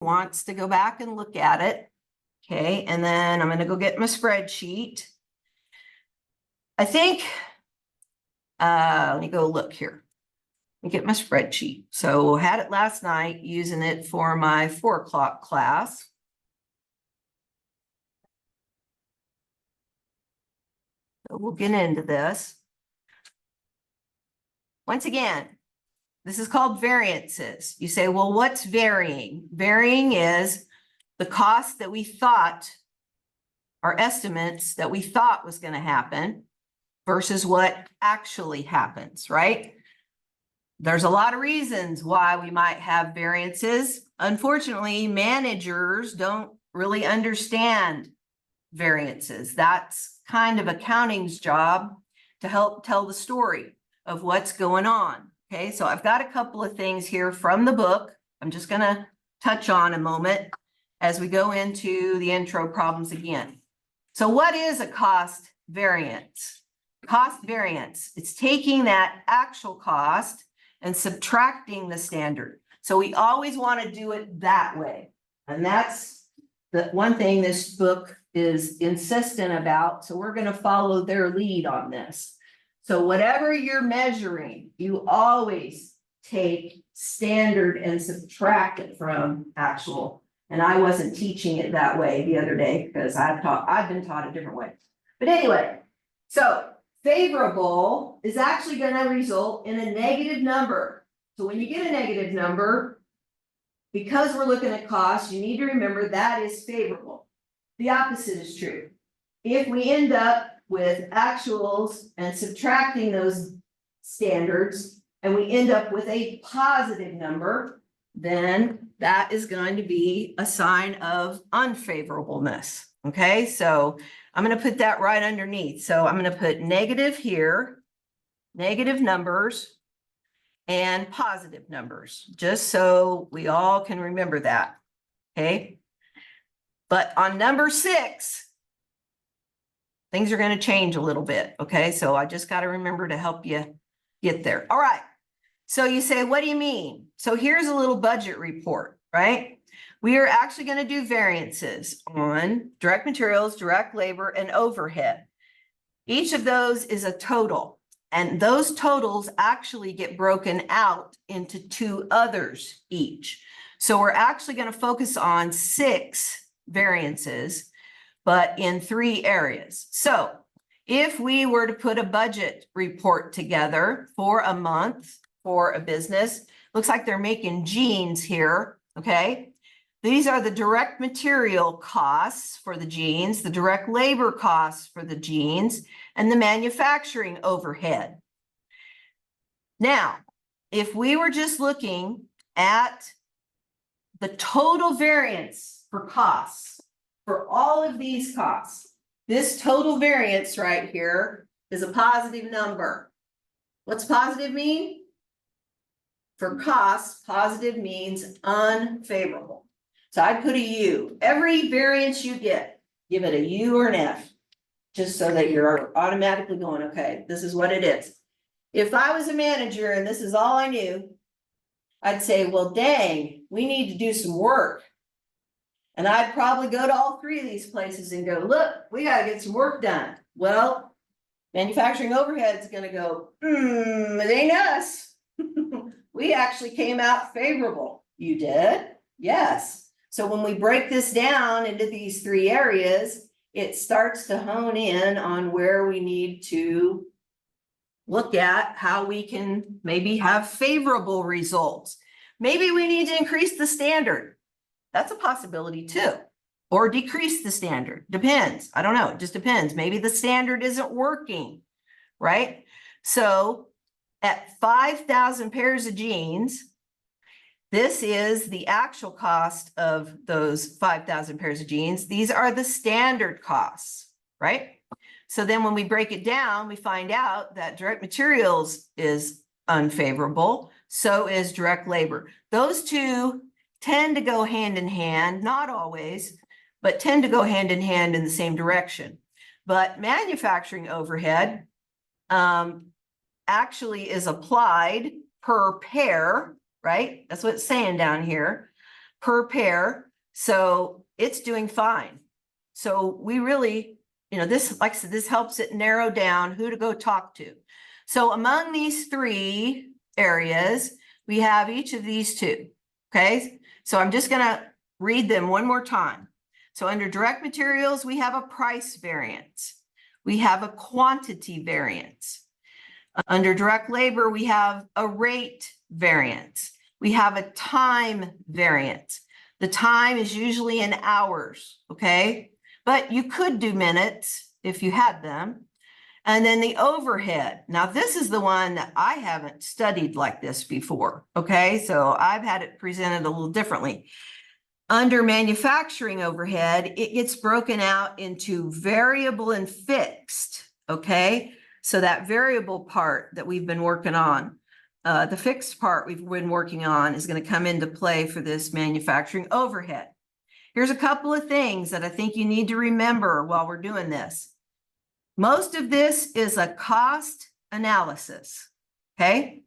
wants to go back and look at it. Okay, and then I'm going to go get my spreadsheet. I think, let me go look here. Let me get my spreadsheet. So had it last night using it for my 4 o'clock class. So we'll get into this. Once again, this is called variances. You say, well, what's varying? Varying is the cost that we thought, our estimates that we thought was going to happen versus what actually happens, right? There's a lot of reasons why we might have variances. Unfortunately, managers don't really understand variances. That's kind of accounting's job to help tell the story of what's going on. Okay, so I've got a couple of things here from the book. I'm just going to touch on a moment as we go into the intro problems again. So what is a cost variance? Cost variance, it's taking that actual cost and subtracting the standard. So we always want to do it that way. And that's the one thing this book is insistent about. So we're going to follow their lead on this. So whatever you're measuring, you always take standard and subtract it from actual. And I wasn't teaching it that way the other day because I've been taught a different way. But anyway, so favorable is actually going to result in a negative number. So when you get a negative number, because we're looking at cost, you need to remember that is favorable. The opposite is true. If we end up with actuals and subtracting those standards, and we end up with a positive number, then that is going to be a sign of unfavorableness. Okay, so I'm going to put that right underneath. So I'm going to put negative here, negative numbers, and positive numbers, just so we all can remember that. Okay, but on number 6, things are going to change a little bit. Okay, so I just got to remember to help you get there. All right. So you say, what do you mean? So here's a little budget report, right? We are actually going to do variances on direct materials, direct labor, and overhead. Each of those is a total, and those totals actually get broken out into 2 others each. So we're actually going to focus on 6 variances, but in 3 areas. So if we were to put a budget report together for a month for a business, looks like they're making jeans here, okay? These are the direct material costs for the jeans, the direct labor costs for the jeans, and the manufacturing overhead. Now, if we were just looking at the total variance for costs, for all of these costs, this total variance right here is a positive number. What's positive mean? For costs, positive means unfavorable. So I'd put a U. Every variance you get, give it a U or an F, just so that you're automatically going, okay, this is what it is. If I was a manager and this is all I knew, I'd say, well, dang, we need to do some work. And I'd probably go to all 3 of these places and go, look, we got to get some work done. Well, manufacturing overhead is going to go, it ain't us. We actually came out favorable. You did? Yes. So when we break this down into these 3 areas, it starts to hone in on where we need to look at how we can maybe have favorable results. Maybe we need to increase the standard. That's a possibility too. Or decrease the standard. Depends. I don't know. It just depends. Maybe the standard isn't working, right? So at 5,000 pairs of jeans, this is the actual cost of those 5,000 pairs of jeans. These are the standard costs, right? So then when we break it down, we find out that direct materials is unfavorable. So is direct labor. Those 2 tend to go hand in hand, not always, but tend to go hand in hand in the same direction. But manufacturing overhead actually is applied per pair, right? That's what it's saying down here, per pair. So it's doing fine. So we really, this, like I said, this helps it narrow down who to go talk to. So among these three areas, we have each of these two. Okay. So I'm just going to read them one more time. So under direct materials, we have a price variance. We have a quantity variance. Under direct labor, we have a rate variance. We have a time variance. The time is usually in hours, okay? But you could do minutes if you had them. And then the overhead. Now, this is the one that I haven't studied like this before, okay? So I've had it presented a little differently. Under manufacturing overhead, it gets broken out into variable and fixed, okay? So that variable part that we've been working on, the fixed part we've been working on is going to come into play for this manufacturing overhead. Here's a couple of things that I think you need to remember while we're doing this. Most of this is a cost analysis, okay?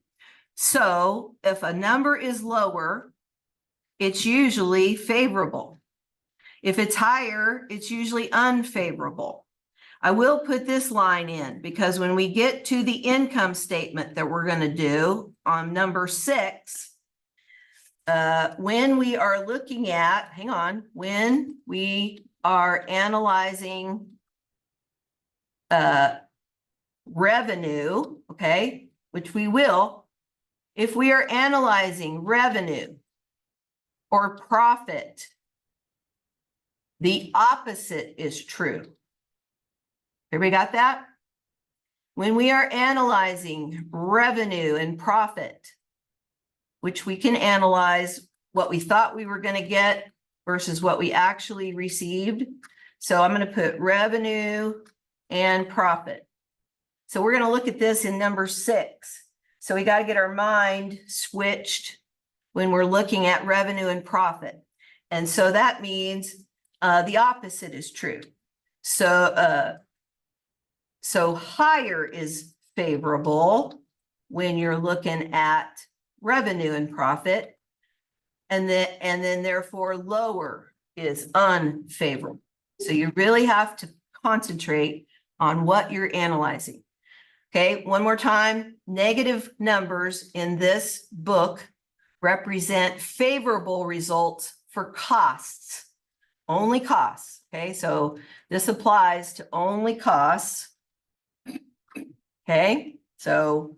So if a number is lower, it's usually favorable. If it's higher, it's usually unfavorable. I will put this line in because when we get to the income statement that we're going to do on number 6, when we are looking at, when we are analyzing revenue, okay, which we will, if we are analyzing revenue or profit, the opposite is true. Everybody got that? When we are analyzing revenue and profit, which we can analyze what we thought we were going to get versus what we actually received. So I'm going to put revenue and profit. So we're going to look at this in number 6. So we got to get our mind switched when we're looking at revenue and profit. And so that means the opposite is true. So higher is favorable when you're looking at revenue and profit, and then therefore lower is unfavorable. So you really have to concentrate on what you're analyzing. Okay, one more time, negative numbers in this book represent favorable results for costs, only costs. Okay, so this applies to only costs. Okay, so,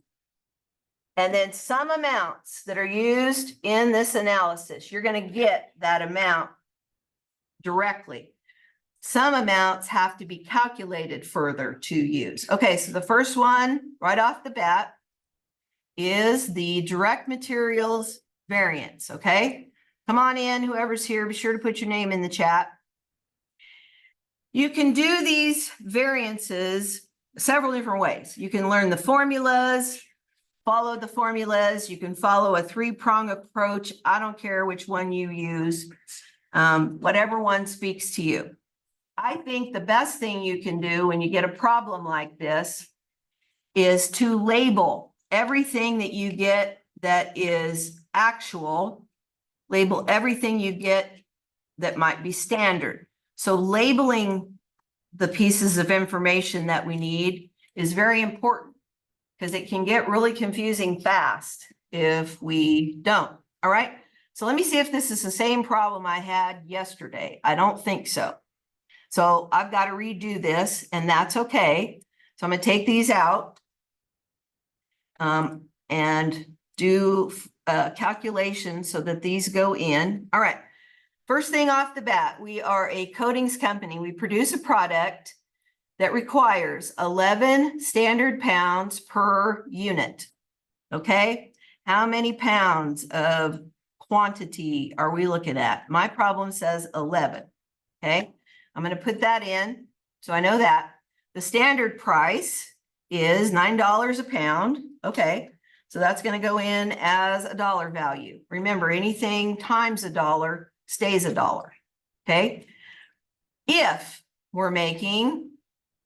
and then some amounts that are used in this analysis, you're going to get that amount directly. Some amounts have to be calculated further to use. Okay, so the first one right off the bat is the direct materials variance. Okay, come on in, whoever's here, be sure to put your name in the chat. You can do these variances several different ways. You can learn the formulas, follow the formulas. You can follow a 3-prong approach. I don't care which one you use, whatever one speaks to you. I think the best thing you can do when you get a problem like this is to label everything that you get that is actual, label everything you get that might be standard. So labeling the pieces of information that we need is very important because it can get really confusing fast if we don't. All right. So let me see if this is the same problem I had yesterday. I don't think so. So I've got to redo this, and that's okay. So I'm going to take these out and do calculations so that these go in. All right. First thing off the bat, we are a coatings company. We produce a product that requires 11 standard pounds per unit. Okay. How many pounds of quantity are we looking at? My problem says 11. Okay. I'm going to put that in. So I know that the standard price is $9 a pound. Okay. So that's going to go in as a dollar value. Remember, anything times $1 stays $1. Okay. If we're making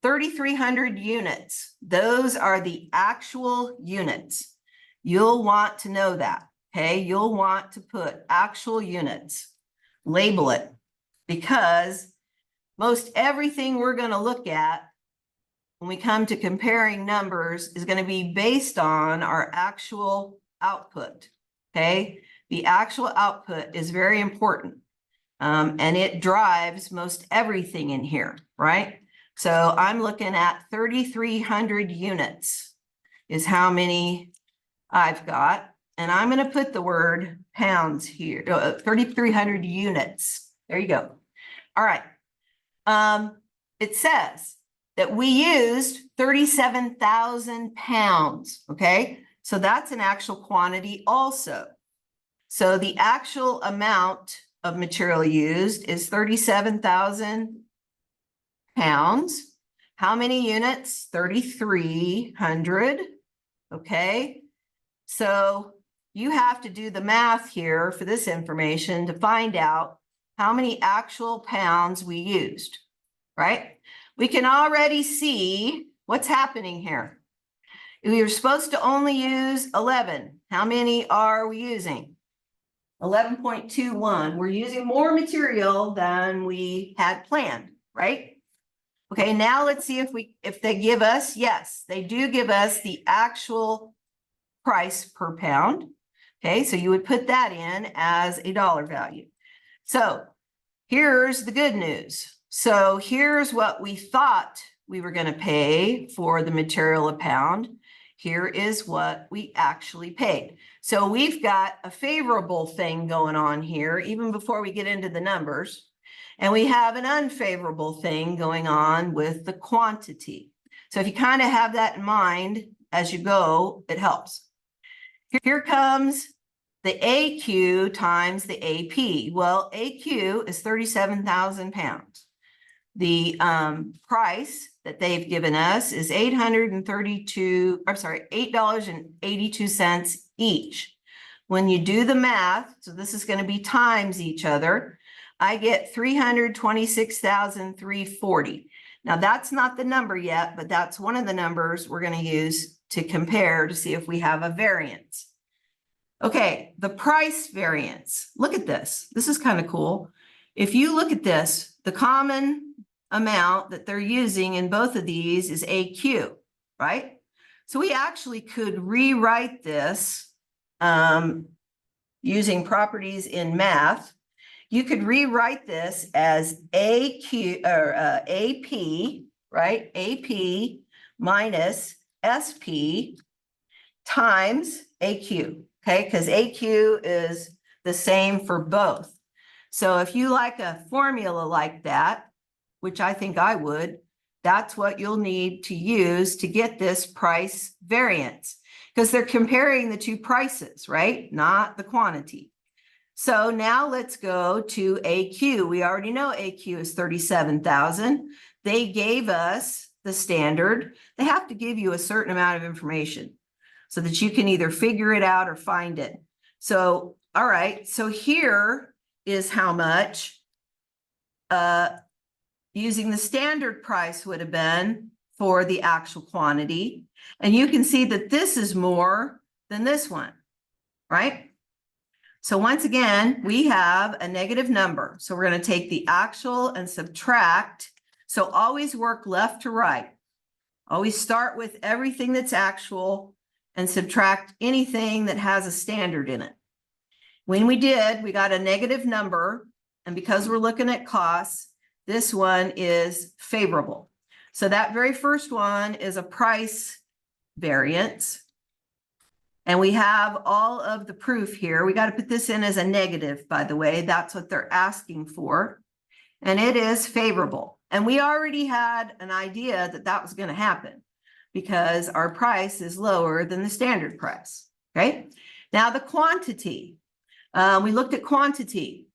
3,300 units, those are the actual units. You'll want to know that. Okay. You'll want to put actual units. label it, because most everything we're going to look at when we come to comparing numbers is going to be based on our actual output. Okay, the actual output is very important, and it drives most everything in here, right? So I'm looking at 3,300 units is how many I've got, and I'm going to put the word pounds here. 3,300 units. There you go. All right. It says that we used 37,000 pounds. Okay, so that's an actual quantity also. So the actual amount of material used is 37,000 pounds. How many units? 3,300. Okay, so you have to do the math here for this information to find out how many actual pounds we used, right? We can already see what's happening here. We were supposed to only use 11. How many are we using? 11.21. We're using more material than we had planned, right? Okay, now let's see if they give us, yes, they do give us the actual price per pound. Okay, so you would put that in as a dollar value. So here's the good news. So here's what we thought we were going to pay for the material a pound. Here is what we actually paid. So we've got a favorable thing going on here, even before we get into the numbers. And we have an unfavorable thing going on with the quantity. So if you kind of have that in mind as you go, it helps. Here comes the AQ times the AP. Well, AQ is 37,000 pounds. The price that they've given us is $8.82 each. When you do the math, so this is going to be times each other, I get 326,340. Now that's not the number yet, but that's one of the numbers we're going to use to compare to see if we have a variance. Okay, the price variance. Look at this. This is kind of cool. If you look at this, the common amount that they're using in both of these is AQ, right? So we actually could rewrite this using properties in math. You could rewrite this as AQ or AP, right? AP minus SP times AQ, okay? Because AQ is the same for both. So if you like a formula like that, which I think I would, that's what you'll need to use to get this price variance, because they're comparing the two prices, right? Not the quantity. So now let's go to AQ. We already know AQ is 37,000. They gave us the standard. They have to give you a certain amount of information so that you can either figure it out or find it. So, all right, so here is how much using the standard price would have been for the actual quantity. And you can see that this is more than this one, right? So once again, we have a negative number. So we're going to take the actual and subtract. So always work left to right. Always start with everything that's actual and subtract anything that has a standard in it. When we did, we got a negative number. And because we're looking at costs, this one is favorable. So that very first one is a price variance. And we have all of the proof here. We got to put this in as a negative, by the way. That's what they're asking for. And it is favorable. And we already had an idea that that was going to happen because our price is lower than the standard price. Okay. Now the quantity. We looked at quantity.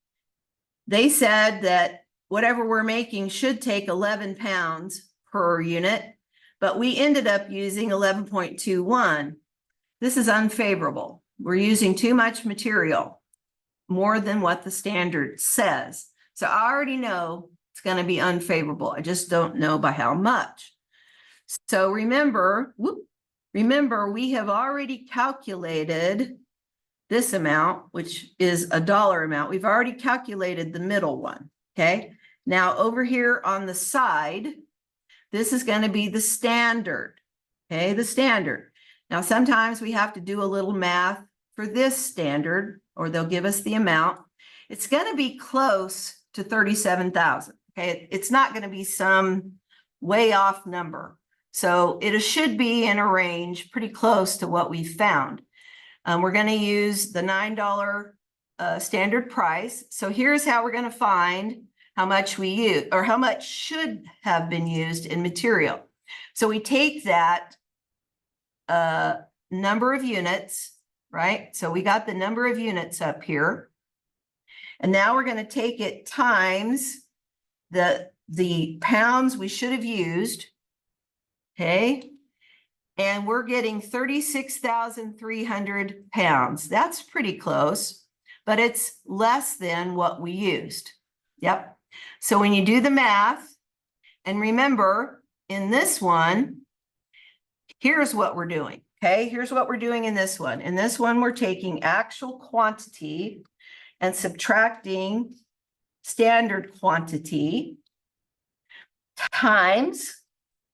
They said that whatever we're making should take 11 pounds per unit, but we ended up using 11.21. This is unfavorable. We're using too much material, more than what the standard says. So I already know it's going to be unfavorable. I just don't know by how much. So remember, we have already calculated this amount, which is a dollar amount. We've already calculated the middle one, okay? Now over here on the side, this is going to be the standard, okay? The standard. Now, sometimes we have to do a little math for this standard, or they'll give us the amount. It's going to be close to 37,000, okay? It's not going to be some way off number. So it should be in a range pretty close to what we found. We're going to use the $9 standard price. So here's how we're going to find how much we use, or how much should have been used in material. So we take that number of units, right? So we got the number of units up here. And now we're going to take it times the pounds we should have used, okay? And we're getting 36,300 pounds. That's pretty close, but it's less than what we used. Yep. So when you do the math, and remember, in this one, here's what we're doing, okay? Here's what we're doing in this one. In this one, we're taking actual quantity and subtracting standard quantity times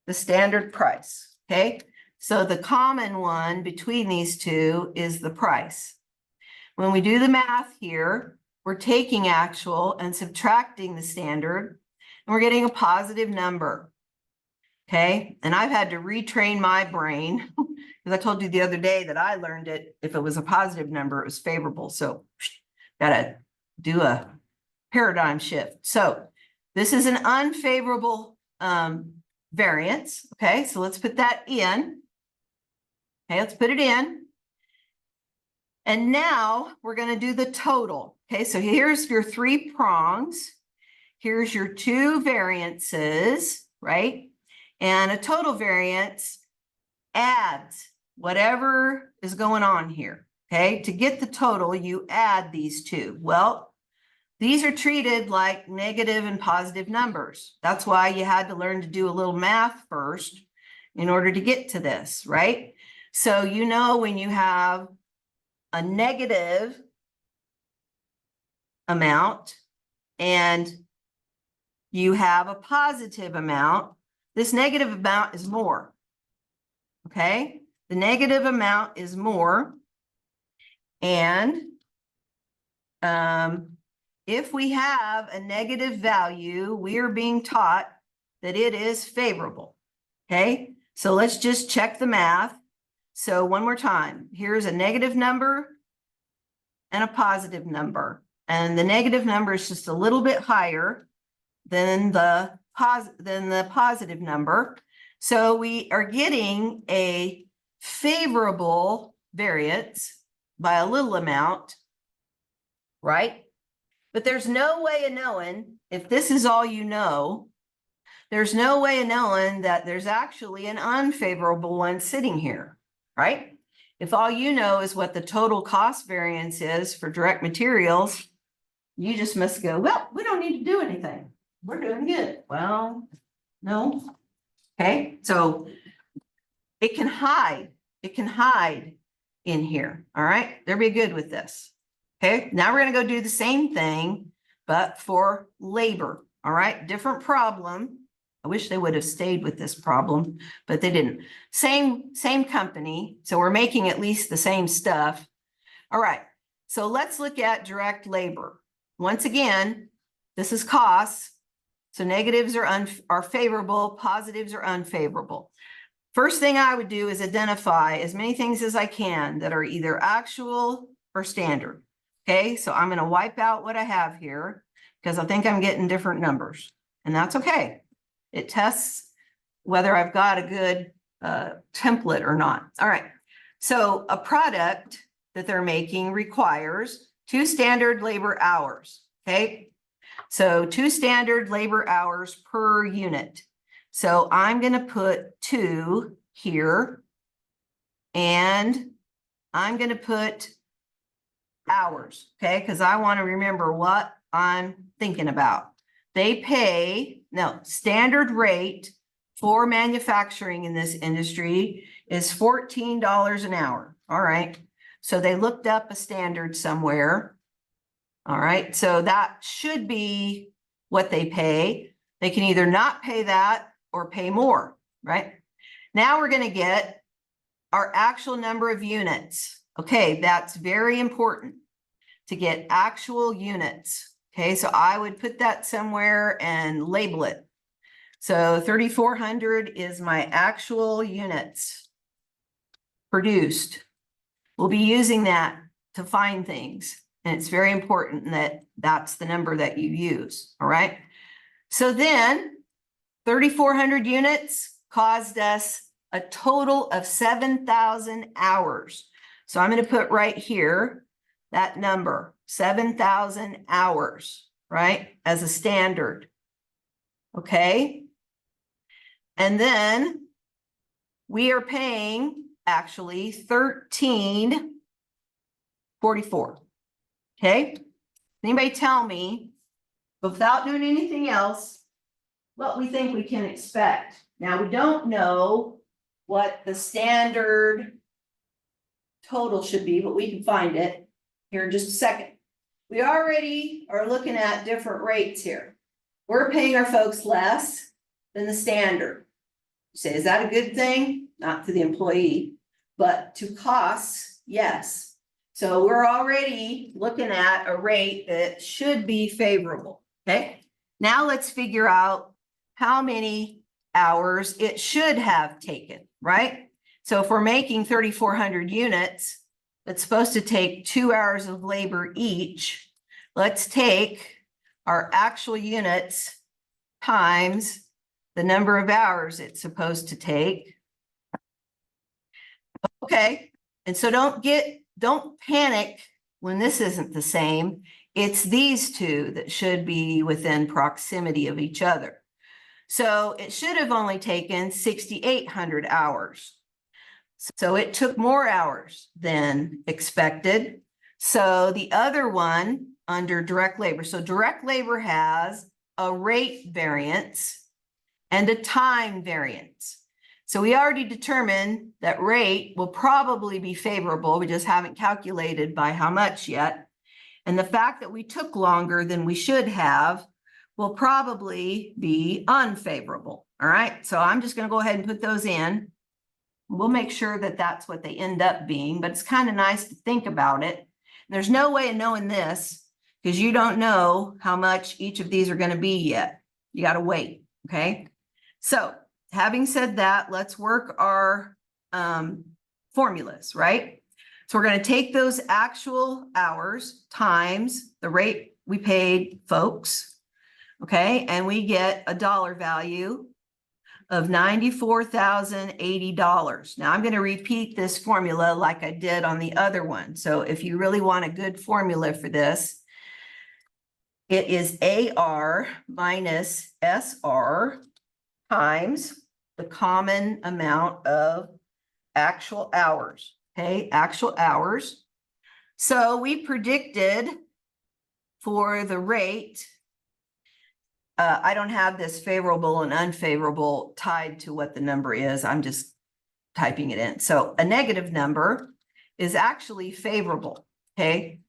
the standard price, okay? So the common one between these two is the price. When we do the math here, we're taking actual and subtracting the standard, and we're getting a positive number, okay? And I've had to retrain my brain because I told you the other day that I learned it. If it was a positive number, it was favorable. So gotta do a paradigm shift. So this is an unfavorable variance, okay? So let's put that in. Okay, let's put it in. And now we're going to do the total. Okay, so here's your 3 prongs. Here's your 2 variances, right? And a total variance adds whatever is going on here. Okay, to get the total, you add these 2. Well, these are treated like negative and positive numbers. That's why you had to learn to do a little math first in order to get to this, right? So you know when you have a negative amount and you have a positive amount, this negative amount is more, okay? The negative amount is more. And if we have a negative value, we are being taught that it is favorable, okay? So let's just check the math. So one more time, here's a negative number and a positive number. And the negative number is just a little bit higher than the positive number. So we are getting a favorable variance by a little amount, right? But there's no way of knowing if this is all you know. There's no way of knowing that there's actually an unfavorable one sitting here, right? If all you know is what the total cost variance is for direct materials, you just must go, well, we don't need to do anything. We're doing good. Well, no. Okay, so it can hide. It can hide in here. All right, they'll be good with this. Okay, now we're going to go do the same thing, but for labor. All right, different problem. I wish they would have stayed with this problem, but they didn't. Same company, so we're making at least the same stuff. All right, so let's look at direct labor. Once again, this is costs. So negatives are favorable, positives are unfavorable. First thing I would do is identify as many things as I can that are either actual or standard. Okay, so I'm going to wipe out what I have here because I think I'm getting different numbers, and that's okay. It tests whether I've got a good template or not. All right, so a product that they're making requires 2 standard labor hours, okay? So 2 standard labor hours per unit. So I'm going to put 2 here, and I'm going to put hours, okay? Because I want to remember what I'm thinking about. They pay, no, standard rate for manufacturing in this industry is $14 an hour. All right. So they looked up a standard somewhere. All right, so that should be what they pay. They can either not pay that or pay more, right? Now we're going to get our actual number of units. Okay, that's very important to get actual units. Okay, so I would put that somewhere and label it. So 3,400 is my actual units produced. We'll be using that to find things. And it's very important that that's the number that you use. All right. So then 3,400 units caused us a total of 7,000 hours. So I'm going to put right here that number, 7,000 hours, right, as a standard. Okay. And then we are paying actually $13.44. Okay. Anybody tell me, without doing anything else, what we think we can expect? Now, we don't know what the standard total should be, but we can find it here in just a second. We already are looking at different rates here. We're paying our folks less than the standard. You say, is that a good thing? Not to the employee, but to costs, yes. So we're already looking at a rate that should be favorable, okay? Now let's figure out how many hours it should have taken, right? So if we're making 3,400 units, it's supposed to take 2 hours of labor each. Let's take our actual units times the number of hours it's supposed to take. Okay, and so don't panic when this isn't the same. It's these two that should be within proximity of each other. So it should have only taken 6,800 hours. So it took more hours than expected. So the other one under direct labor. So direct labor has a rate variance and a time variance. So we already determined that rate will probably be favorable. We just haven't calculated by how much yet. And the fact that we took longer than we should have will probably be unfavorable. All right, so I'm just going to go ahead and put those in. We'll make sure that that's what they end up being, but it's kind of nice to think about it. There's no way of knowing this because you don't know how much each of these are going to be yet. You got to wait, okay? So having said that, let's work our formulas, right? So we're going to take those actual hours times the rate we paid folks, okay? And we get a dollar value of $94,080. Now I'm going to repeat this formula like I did on the other one. So if you really want a good formula for this, it is AR minus SR times the common amount of actual hours, okay? Actual hours. So we predicted for the rate, I don't have this favorable and unfavorable tied to what the number is. I'm just typing it in. So a negative number is actually favorable, okay?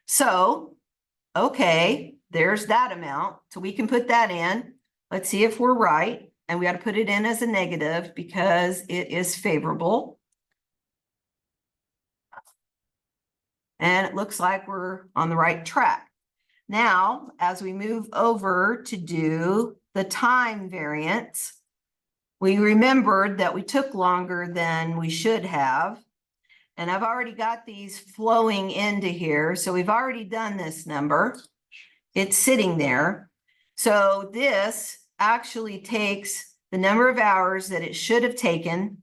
So, okay, there's that amount. So we can put that in. Let's see if we're right. And we got to put it in as a negative because it is favorable. And it looks like we're on the right track. Now, as we move over to do the time variance, we remembered that we took longer than we should have. And I've already got these flowing into here. So we've already done this number. It's sitting there. So this actually takes the number of hours that it should have taken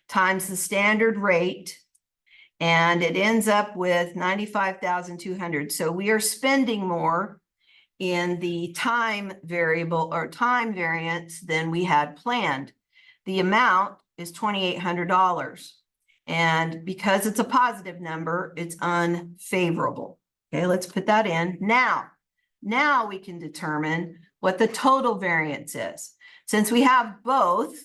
times the standard rate, and it ends up with 95,200. So we are spending more in the time variable or time variance than we had planned. The amount is $2,800. And because it's a positive number, it's unfavorable. Okay, let's put that in. Now we can determine what the total variance is. Since we have both,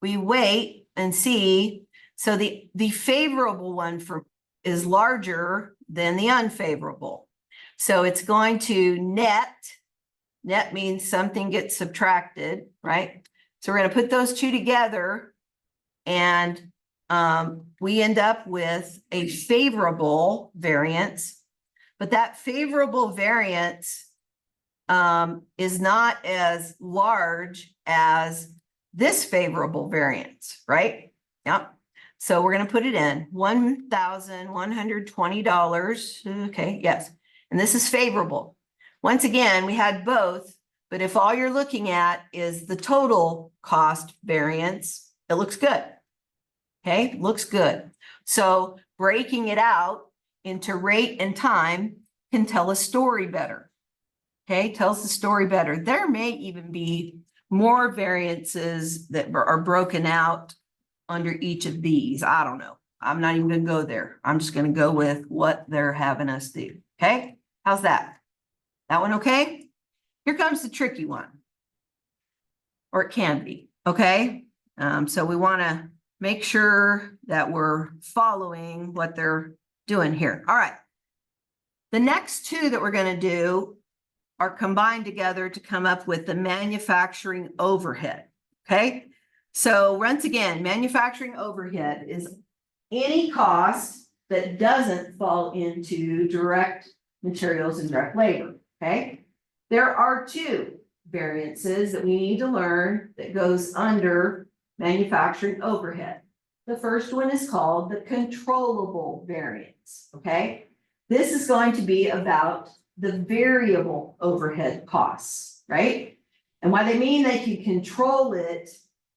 we wait and see. So the favorable one is larger than the unfavorable. So it's going to net. Net means something gets subtracted, right? So we're going to put those two together, and we end up with a favorable variance. But that favorable variance is not as large as this favorable variance, right? Yep. So we're going to put it in $1,120. Okay, yes. And this is favorable. Once again, we had both, but if all you're looking at is the total cost variance, it looks good. Okay, looks good. So breaking it out into rate and time can tell a story better. Okay, tells the story better. There may even be more variances that are broken out under each of these. I don't know. I'm not even going to go there. I'm just going to go with what they're having us do. Okay, how's that? That one okay? Here comes the tricky one, or it can be. Okay, so we want to make sure that we're following what they're doing here. All right. The next two that we're going to do are combined together to come up with the manufacturing overhead. Okay. So once again, manufacturing overhead is any cost that doesn't fall into direct materials and direct labor. Okay. There are two variances that we need to learn that goes under manufacturing overhead. The first one is called the controllable variance. Okay. This is going to be about the variable overhead costs, right? And what they mean they can control it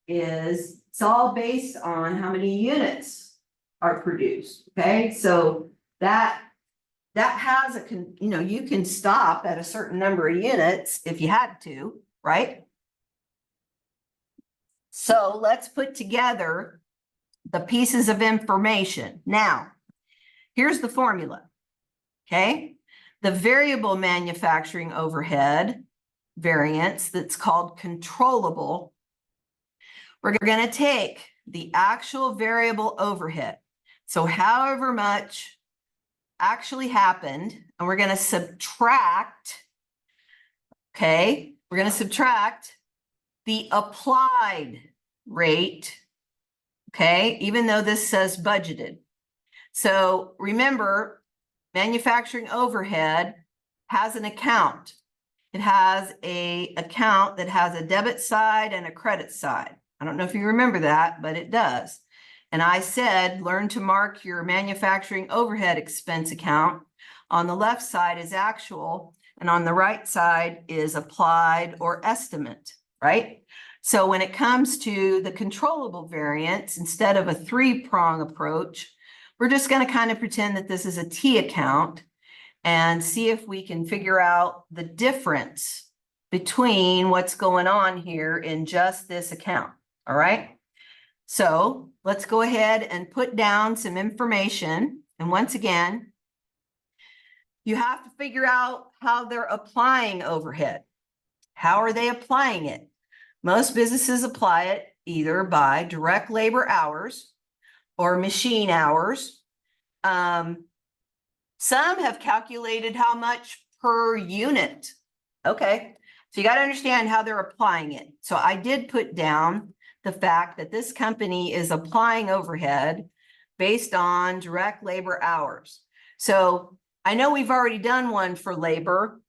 is it's all based on how many units are produced. Okay, so that has a you can stop at a certain number of units if you had to, right? So let's put together the pieces of information. Now, here's the formula. Okay, the variable manufacturing overhead variance that's called controllable. We're going to take the actual variable overhead. So however much actually happened, and we're going to subtract, okay, we're going to subtract the applied rate, okay, even though this says budgeted. So remember, manufacturing overhead has an account. It has an account that has a debit side and a credit side. I don't know if you remember that, but it does. And I said, learn to mark your manufacturing overhead expense account. On the left side is actual, and on the right side is applied or estimate, right? So when it comes to the controllable variance, instead of a three-prong approach, we're just going to kind of pretend that this is a T account and see if we can figure out the difference between what's going on here in just this account. All right. So let's go ahead and put down some information. And once again, you have to figure out how they're applying overhead. How are they applying it? Most businesses apply it either by direct labor hours or machine hours. Some have calculated how much per unit. Okay, so you got to understand how they're applying it. So I did put down the fact that this company is applying overhead based on direct labor hours. So I know we've already done one for labor,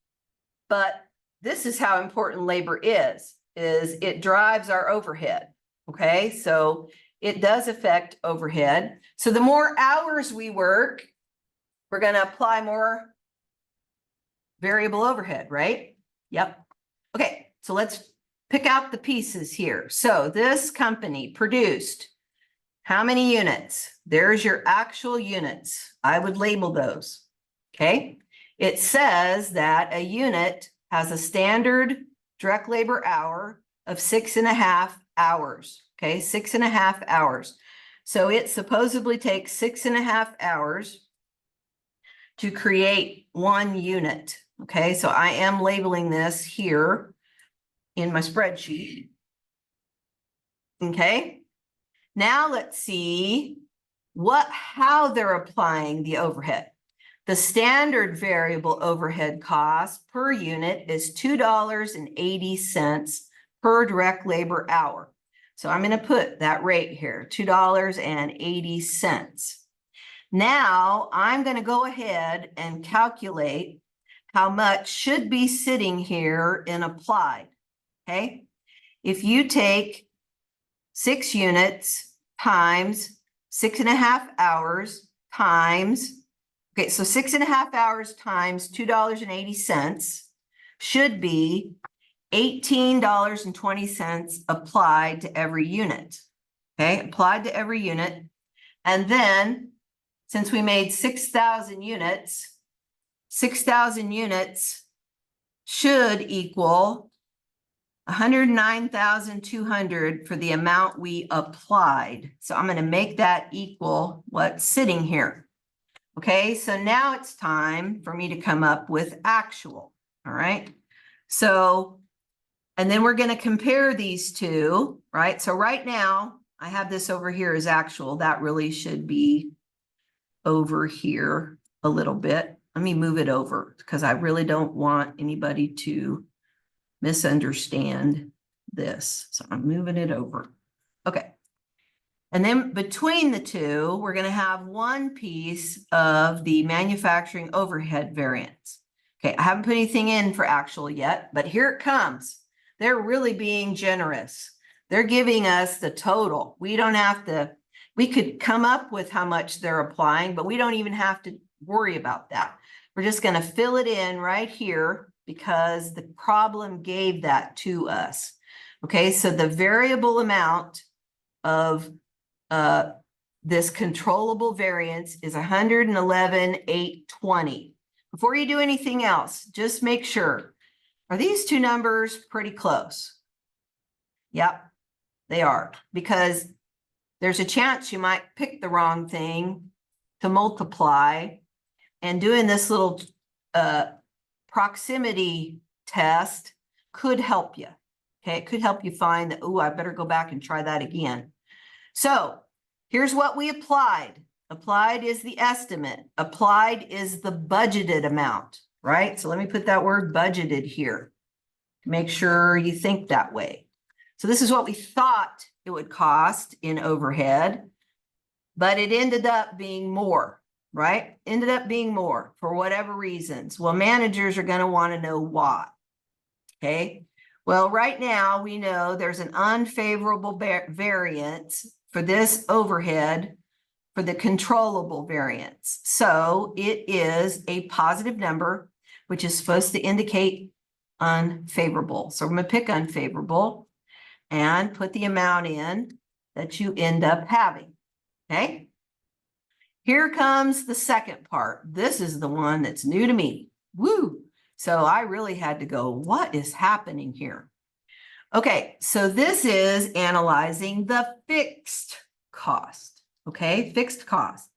but this is how important labor is it drives our overhead. Okay, so it does affect overhead. So the more hours we work, we're going to apply more variable overhead, right? Yep. Okay, so let's pick out the pieces here. So this company produced how many units? There's your actual units. I would label those. Okay. It says that a unit has a standard direct labor hour of 6.5 hours. Okay, 6.5 hours. So it supposedly takes 6.5 hours to create one unit. Okay, so I am labeling this here in my spreadsheet. Okay, now let's see how they're applying the overhead. The standard variable overhead cost per unit is $2.80 per direct labor hour. So I'm going to put that rate here, $2.80. Now I'm going to go ahead and calculate how much should be sitting here in applied. Okay. If you take 6 units times 6.5 hours times, okay, so 6.5 hours times $2.80 should be $18.20 applied to every unit. Okay, applied to every unit. And then since we made 6,000 units, 6,000 units should equal 109,200 for the amount we applied. So I'm going to make that equal what's sitting here. Okay, so now it's time for me to come up with actual. All right. So, and then we're going to compare these two, right? So right now I have this over here as actual. That really should be over here a little bit. Let me move it over because I really don't want anybody to misunderstand this. So I'm moving it over. Okay. And then between the two, we're going to have one piece of the manufacturing overhead variance. Okay. I haven't put anything in for actual yet, but here it comes. They're really being generous. They're giving us the total. We don't have to, we could come up with how much they're applying, but we don't even have to worry about that. We're just going to fill it in right here because the problem gave that to us. Okay, so the variable amount of this controllable variance is 111,820. Before you do anything else, just make sure, are these two numbers pretty close? Yep, they are, because there's a chance you might pick the wrong thing to multiply, and doing this little proximity test could help you. Okay, it could help you find that, oh, I better go back and try that again. So here's what we applied. Applied is the estimate. Applied is the budgeted amount, right? So let me put that word budgeted here to make sure you think that way. So this is what we thought it would cost in overhead, but it ended up being more, right? Ended up being more for whatever reasons. Well, managers are going to want to know why. Okay. Well, right now we know there's an unfavorable variance for this overhead for the controllable variance. So it is a positive number, which is supposed to indicate unfavorable. So we're going to pick unfavorable and put the amount in that you end up having. Okay. Here comes the second part. This is the one that's new to me. Woo. So I really had to go, what is happening here? Okay, so this is analyzing the fixed cost. Okay, fixed cost.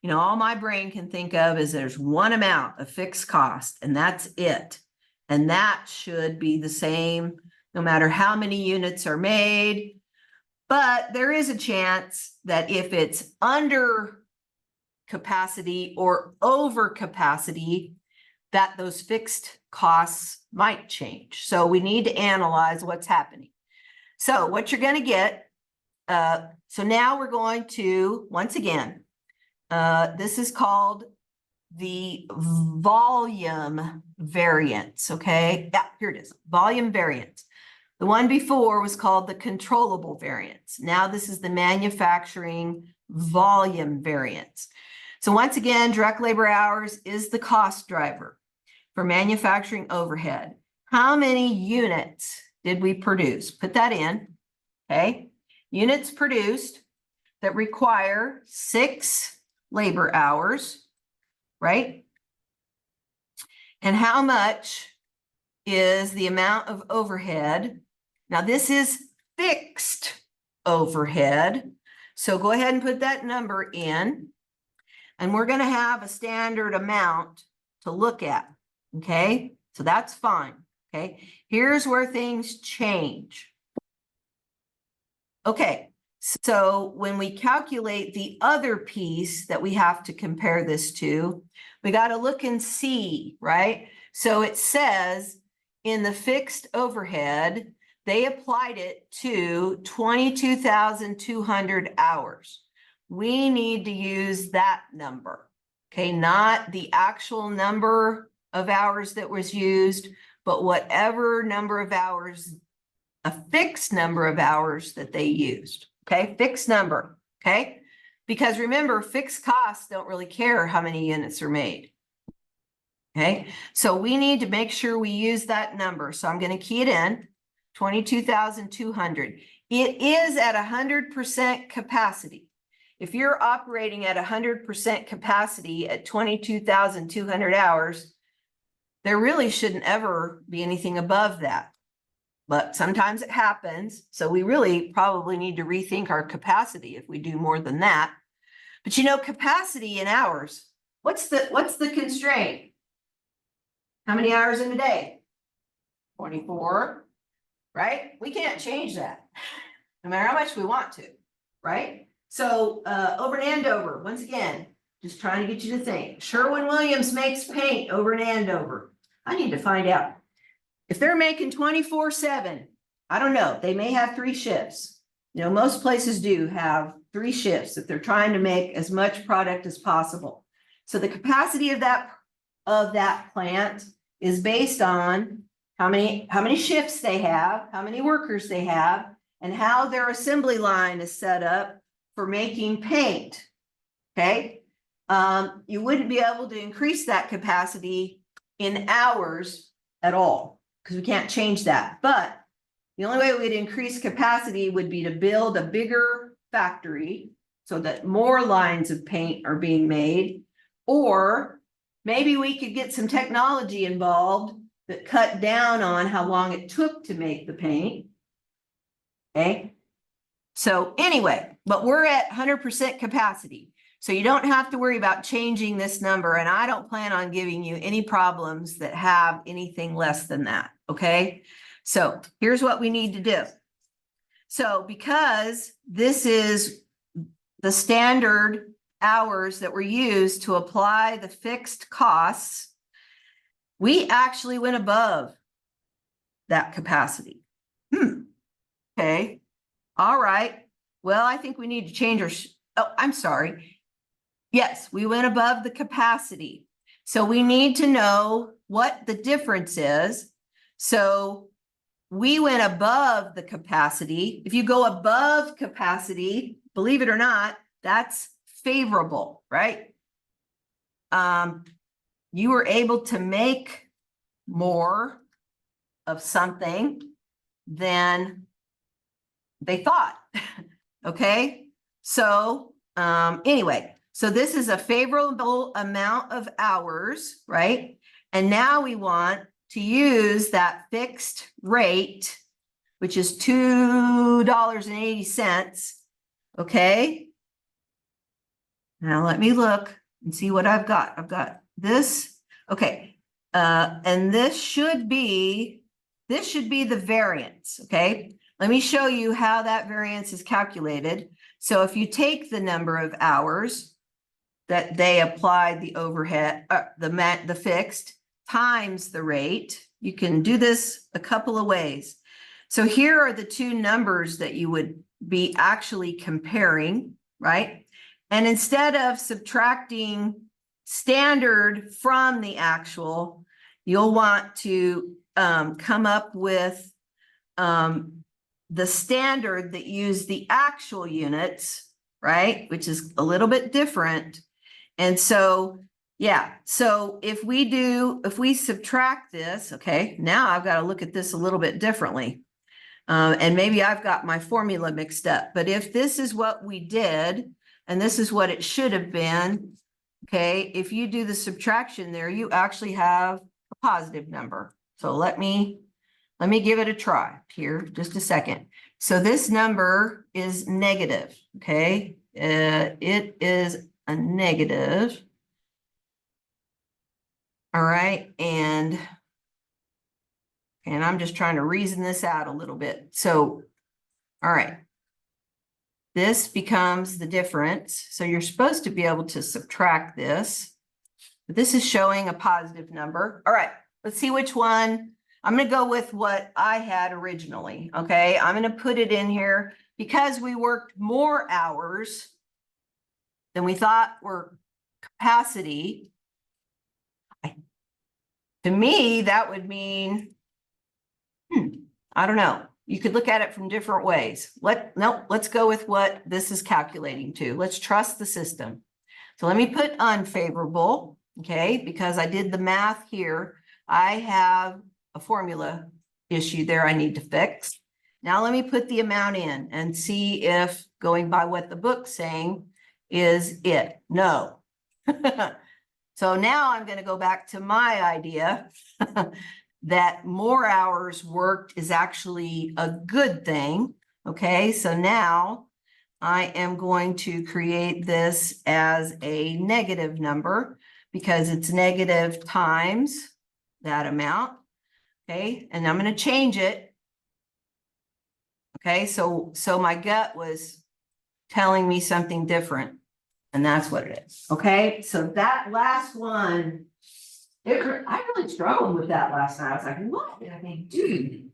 You know, all my brain can think of is there's one amount of fixed cost, and that's it. And that should be the same no matter how many units are made. But there is a chance that if it's under capacity or over capacity, that those fixed costs might change. So we need to analyze what's happening. So what you're going to get, so now we're going to, once again, this is called the volume variance, okay? Yeah, here it is, volume variance. The one before was called the controllable variance. Now this is the manufacturing volume variance. So once again, direct labor hours is the cost driver for manufacturing overhead. How many units did we produce? Put that in, okay? Units produced that require 6 labor hours, right? And how much is the amount of overhead? Now this is fixed overhead. So go ahead and put that number in. And we're going to have a standard amount to look at. Okay, so that's fine. Okay, here's where things change. Okay, So when we calculate the other piece that we have to compare this to, we got to look and see, right? So it says in the fixed overhead, they applied it to 22,200 hours. We need to use that number, okay? Not the actual number of hours that was used, but whatever number of hours, a fixed number of hours that they used. Okay, fixed number, okay? Because remember, fixed costs don't really care how many units are made. Okay, so we need to make sure we use that number. So I'm going to key it in, 22,200. It is at 100% capacity. If you're operating at 100% capacity at 22,200 hours, there really shouldn't ever be anything above that. But sometimes it happens. So we really probably need to rethink our capacity if we do more than that. But you know, capacity in hours, what's the constraint? How many hours in a day? 24, right? We can't change that, no matter how much we want to, right? So over in Andover, once again, just trying to get you to think. Sherwin-Williams makes paint over in Andover. I need to find out. If they're making 24/7, I don't know, they may have 3 shifts. You know, most places do have 3 shifts if they're trying to make as much product as possible. So the capacity of that plant is based on how many shifts they have, how many workers they have, and how their assembly line is set up for making paint. Okay. You wouldn't be able to increase that capacity in hours at all, because we can't change that. But the only way we'd increase capacity would be to build a bigger factory so that more lines of paint are being made. Or maybe we could get some technology involved that cut down on how long it took to make the paint. Okay. So anyway, but we're at 100% capacity. So you don't have to worry about changing this number. And I don't plan on giving you any problems that have anything less than that. Okay. So here's what we need to do. So because this is the standard hours that were used to apply the fixed costs, we actually went above that capacity. Okay. All right. Well, I think we need to change our, oh, I'm sorry. Yes, we went above the capacity. So we need to know what the difference is. So we went above the capacity. If you go above capacity, believe it or not, that's favorable, right? You were able to make more of something than they thought. Okay. So anyway, so this is a favorable amount of hours, right? And now we want to use that fixed rate, which is $2.80. Okay. Now let me look and see what I've got. I've got this. Okay. And this should be the variance. Okay. Let me show you how that variance is calculated. So if you take the number of hours that they applied the overhead, the fixed times the rate, you can do this a couple of ways. So here are the two numbers that you would be actually comparing, right? And instead of subtracting standard from the actual, you'll want to come up with the standard that use the actual units, right? Which is a little bit different. And so, yeah, so if we subtract this, okay, now I've got to look at this a little bit differently. And maybe I've got my formula mixed up, but if this is what we did, and this is what it should have been, okay, if you do the subtraction there, you actually have a positive number. So let me give it a try here, just a second. So this number is negative, okay? It is a negative. All right, and I'm just trying to reason this out a little bit. So, all right. This becomes the difference. So you're supposed to be able to subtract this. But this is showing a positive number. All right, let's see which one. I'm going to go with what I had originally. Okay, I'm going to put it in here because we worked more hours than we thought were capacity. To me, that would mean, I don't know. You could look at it from different ways. Let's go with what this is calculating to. Let's trust the system. So let me put unfavorable, okay, because I did the math here. I have a formula issue there I need to fix. Now let me put the amount in and see if going by what the book's saying is it. No. So now I'm going to go back to my idea that more hours worked is actually a good thing. Okay, so now I am going to create this as a negative number because it's negative times that amount. Okay, and I'm going to change it. Okay, so my gut was telling me something different, and that's what it is. Okay, so that last one, I really struggled with that last night. I was like, what did I do?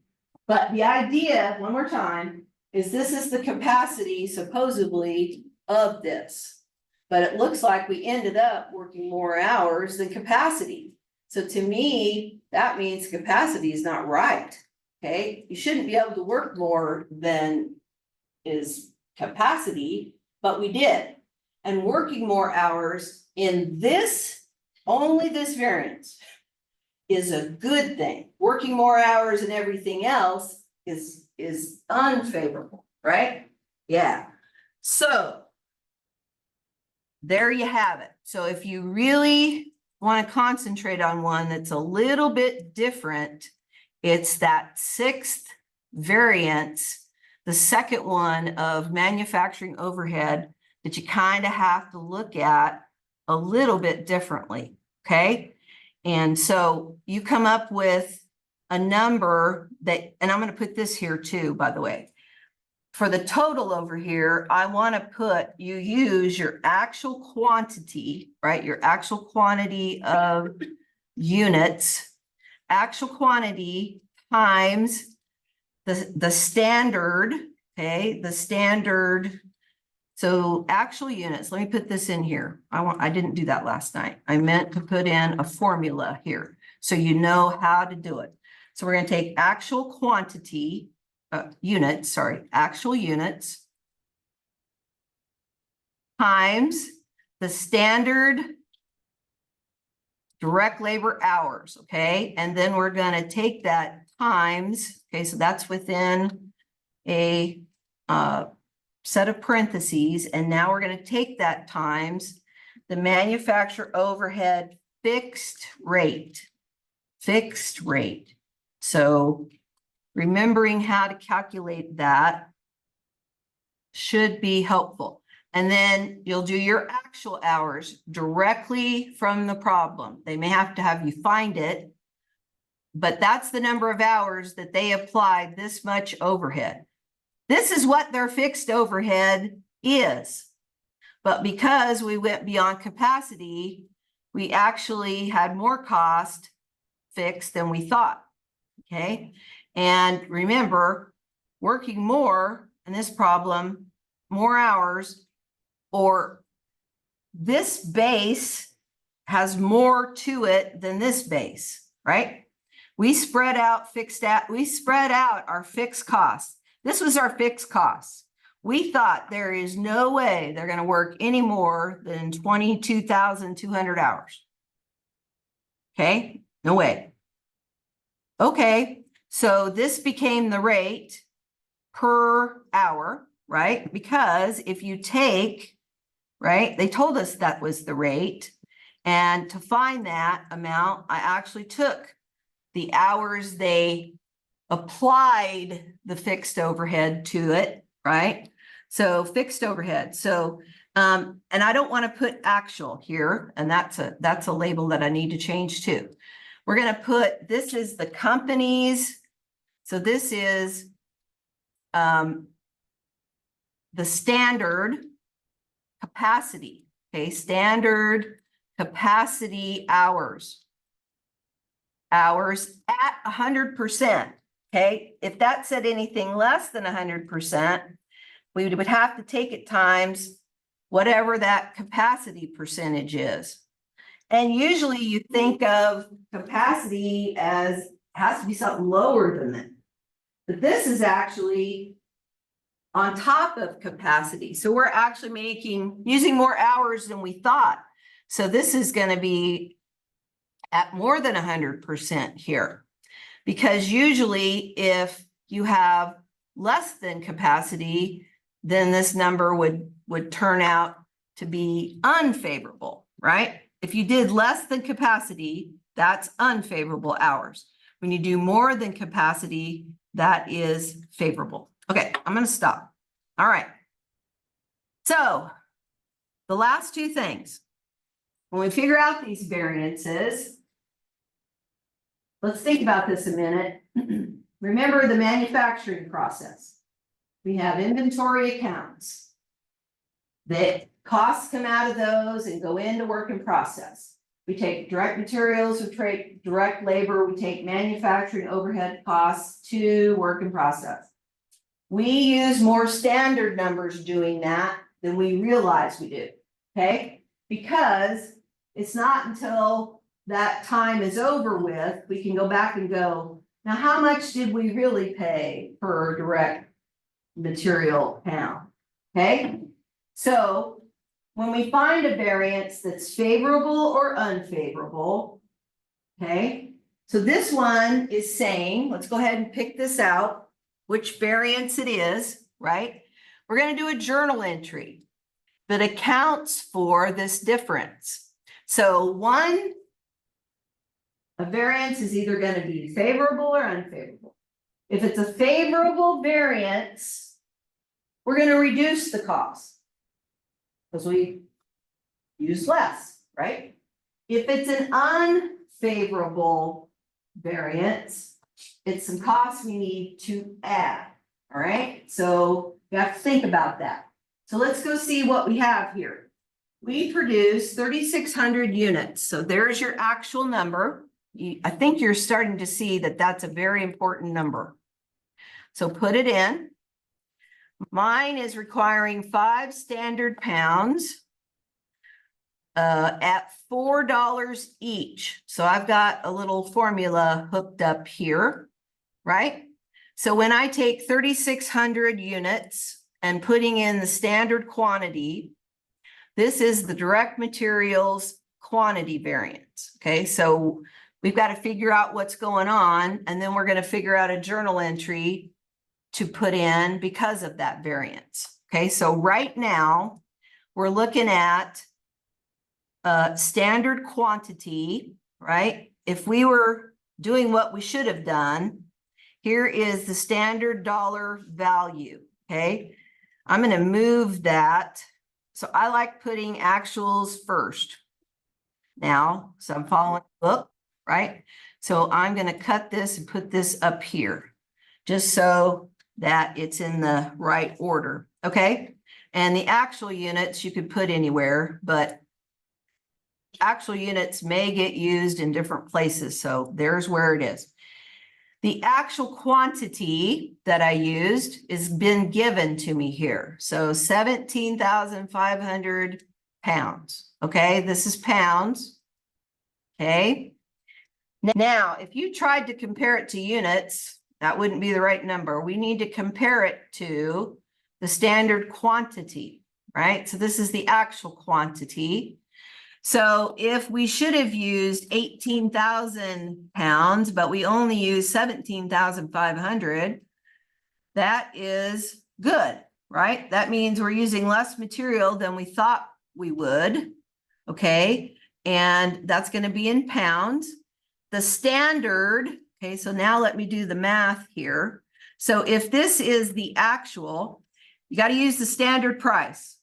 But the idea, one more time, is this is the capacity supposedly of this. But it looks like we ended up working more hours than capacity. So to me, that means capacity is not right. Okay, you shouldn't be able to work more than is capacity, but we did. And working more hours in this, only this variance, is a good thing. Working more hours and everything else is unfavorable, right? Yeah. So there you have it. So if you really want to concentrate on one that's a little bit different, it's that sixth variance, the second one of manufacturing overhead, that you kind of have to look at a little bit differently, okay? And so you come up with a number that, and I'm going to put this here too, by the way. For the total over here, I want to put, you use your actual quantity, right? Your actual quantity of units, actual quantity times the standard, okay? The standard. So actual units, let me put this in here. I didn't do that last night. I meant to put in a formula here so you know how to do it. So we're going to take actual quantity, actual units times the standard direct labor hours, okay? And then we're going to take that times, okay, so that's within a set of parentheses, and now we're going to take that times the manufacturer overhead fixed rate. So remembering how to calculate that should be helpful. And then you'll do your actual hours directly from the problem. They may have to have you find it, but that's the number of hours that they applied this much overhead. This is what their fixed overhead is. But because we went beyond capacity, we actually had more cost fixed than we thought, okay? And remember, working more in this problem, more hours, or this base has more to it than this base, right? We spread out our fixed costs. This was our fixed costs. We thought there is no way they're going to work any more than 22,200 hours. Okay, no way. Okay, so this became the rate per hour, right? Because if you take, right, they told us that was the rate. And to find that amount, I actually took the hours they applied the fixed overhead to it, right? So fixed overhead. So, and I don't want to put actual here, and that's a label that I need to change too. We're going to put, this is the company's, so this is the standard capacity, okay, standard capacity hours at 100%, okay? If that said anything less than 100%, we would have to take it times whatever that capacity percentage is. And usually you think of capacity as has to be something lower than that. But this is actually on top of capacity. So we're actually using more hours than we thought. So this is going to be at more than 100% here. Because usually if you have less than capacity, then this number would turn out to be unfavorable, right? If you did less than capacity, that's unfavorable hours. When you do more than capacity, that is favorable. Okay, I'm going to stop. All right. So the last two things, when we figure out these variances, let's think about this a minute. Remember the manufacturing process. We have inventory accounts. The costs come out of those and go into work in process. We take direct materials, we take direct labor, we take manufacturing overhead costs to work in process. We use more standard numbers doing that than we realize we do, okay? Because it's not until that time is over with, we can go back and go, now how much did we really pay per direct material pound, okay? So when we find a variance that's favorable or unfavorable, okay? So this one is saying, let's go ahead and pick this out, which variance it is, right? We're going to do a journal entry that accounts for this difference. So a variance is either going to be favorable or unfavorable. If it's a favorable variance, we're going to reduce the cost because we use less, right? If it's an unfavorable variance, it's some costs we need to add, all right? So you have to think about that. So let's go see what we have here. We produce 3,600 units. So there's your actual number. I think you're starting to see that that's a very important number. So put it in. Mine is requiring 5 standard pounds at $4 each. So I've got a little formula hooked up here, right? So when I take 3,600 units and putting in the standard quantity, this is the direct materials quantity variance, okay? So we've got to figure out what's going on, and then we're going to figure out a journal entry to put in because of that variance. Okay, so right now we're looking at standard quantity, right? If we were doing what we should have done, here is the standard dollar value. Okay, I'm going to move that. So I like putting actuals first now. So I'm following the book, right? So I'm going to cut this and put this up here just so that it's in the right order, okay? And the actual units you could put anywhere, but actual units may get used in different places, so there's where it is. The actual quantity that I used has been given to me here, so 17,500 pounds, okay? This is pounds, okay? Now, if you tried to compare it to units, that wouldn't be the right number. We need to compare it to the standard quantity, right? So this is the actual quantity. So if we should have used 18,000 pounds, but we only used 17,500, that is good, right? That means we're using less material than we thought we would, okay? And that's going to be in pounds. The standard, okay, so now let me do the math here. So if this is the actual, you got to use the standard price,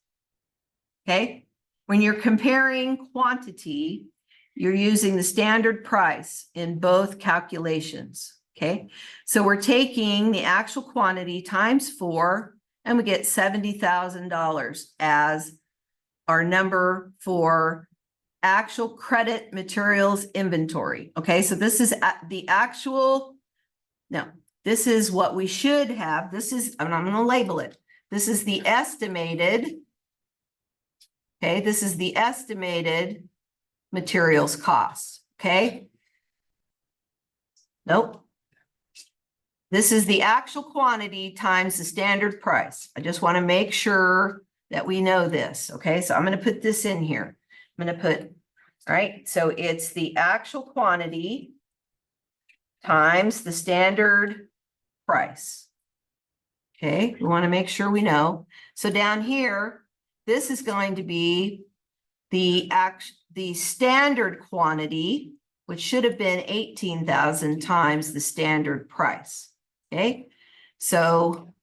okay? When you're comparing quantity, you're using the standard price in both calculations, okay? So we're taking the actual quantity times 4 and we get $70,000 as our number for actual credit materials inventory. Okay, so this is the actual, no, this is what we should have. This is, I'm going to label it. This is the estimated, okay, this is the estimated materials costs, okay? Nope. This is the actual quantity times the standard price. I just want to make sure that we know this, okay? So I'm going to put this in here. I'm going to put, all right, so it's the actual quantity times the standard price. Okay, we want to make sure we know. So down here, this is going to be the standard quantity, which should have been 18,000 times the standard price. Okay, so,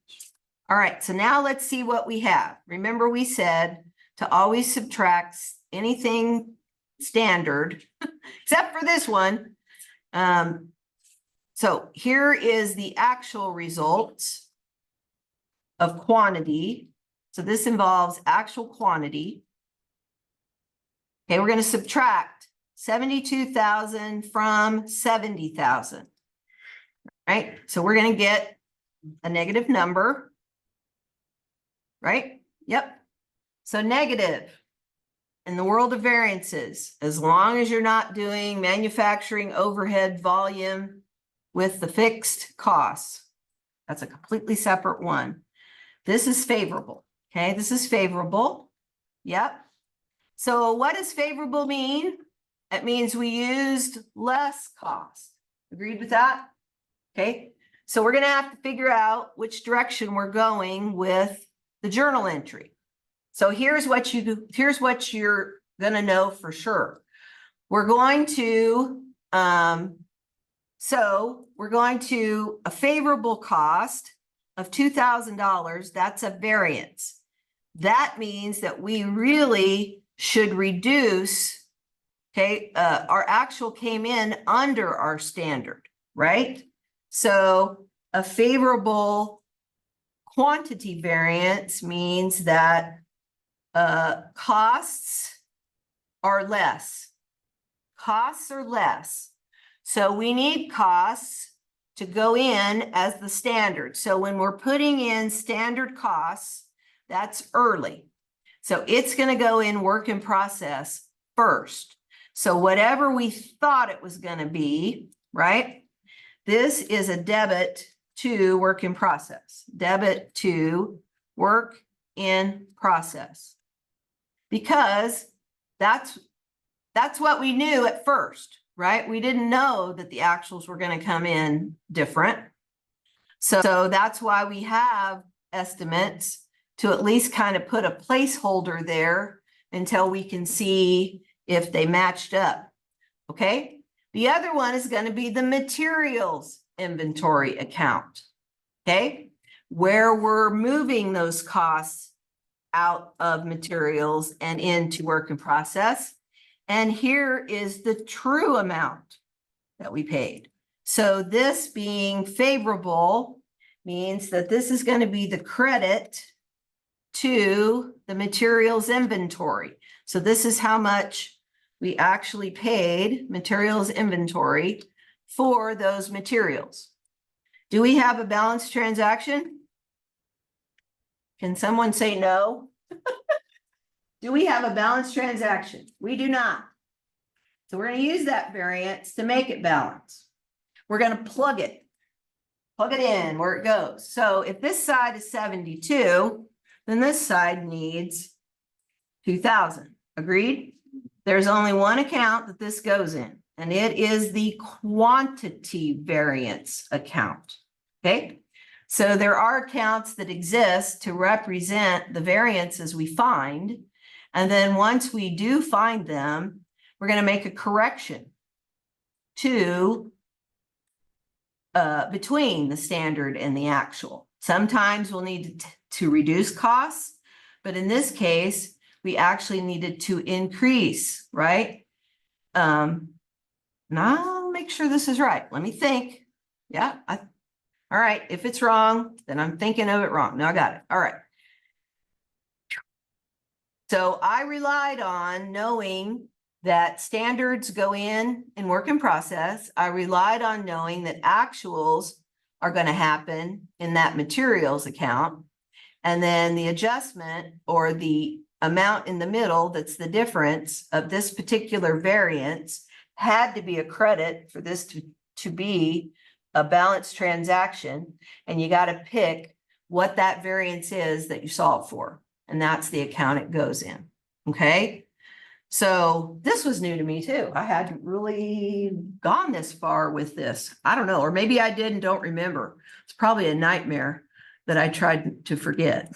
all right, so now let's see what we have. Remember, we said to always subtract anything standard, except for this one. So here is the actual results of quantity. So this involves actual quantity. Okay, we're going to subtract 72,000 from 70,000. Right? So we're going to get a negative number. Right? Yep. So negative in the world of variances, as long as you're not doing manufacturing overhead volume with the fixed costs, that's a completely separate one. This is favorable. Okay, this is favorable. Yep. So what does favorable mean? It means we used less cost. Agreed with that? Okay, so we're going to have to figure out which direction we're going with the journal entry. So here's what you're going to know for sure. We're going to, a favorable cost of $2,000, that's a variance. That means that we really should reduce, okay, our actual came in under our standard, right? So a favorable quantity variance means that costs are less. Costs are less. So we need costs to go in as the standard. So when we're putting in standard costs, that's early. So it's going to go in work in process first. So whatever we thought it was going to be, right? This is a debit to work in process. Debit to work in process. Because that's what we knew at first, right? We didn't know that the actuals were going to come in different. So that's why we have estimates to at least kind of put a placeholder there until we can see if they matched up. Okay. The other one is going to be the materials inventory account. Okay. Where we're moving those costs out of materials and into work in process. And here is the true amount that we paid. So this being favorable means that this is going to be the credit to the materials inventory. So this is how much we actually paid materials inventory for those materials. Do we have a balanced transaction? Can someone say no? Do we have a balanced transaction? We do not. So we're going to use that variance to make it balanced. We're going to plug it in where it goes. So if this side is 72, then this side needs 2,000. Agreed? There's only one account that this goes in, and it is the quantity variance account. Okay? So there are accounts that exist to represent the variances we find. And then once we do find them, we're going to make a correction to between the standard and the actual. Sometimes we'll need to reduce costs, but in this case, we actually needed to increase, right? Now I'll make sure this is right. Let me think. Yeah, All right, if it's wrong, then I'm thinking of it wrong. No, I got it. All right. So I relied on knowing that standards go in work in process. I relied on knowing that actuals are going to happen in that materials account. And then the adjustment or the amount in the middle, that's the difference of this particular variance, had to be a credit for this to be a balanced transaction. And you got to pick what that variance is that you solve for. And that's the account it goes in. Okay. So this was new to me too. I hadn't really gone this far with this. I don't know, or maybe I did and don't remember. It's probably a nightmare that I tried to forget.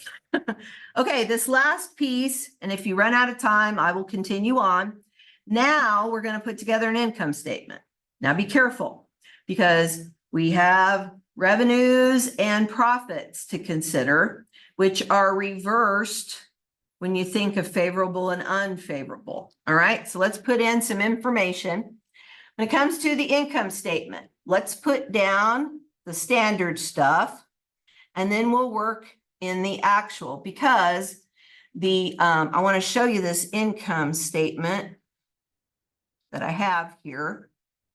Okay, this last piece, and if you run out of time, I will continue on. Now we're going to put together an income statement. Now be careful because we have revenues and profits to consider, which are reversed when you think of favorable and unfavorable. All right, so let's put in some information. When it comes to the income statement, let's put down the standard stuff, and then we'll work in the actual, because I want to show you this income statement that I have here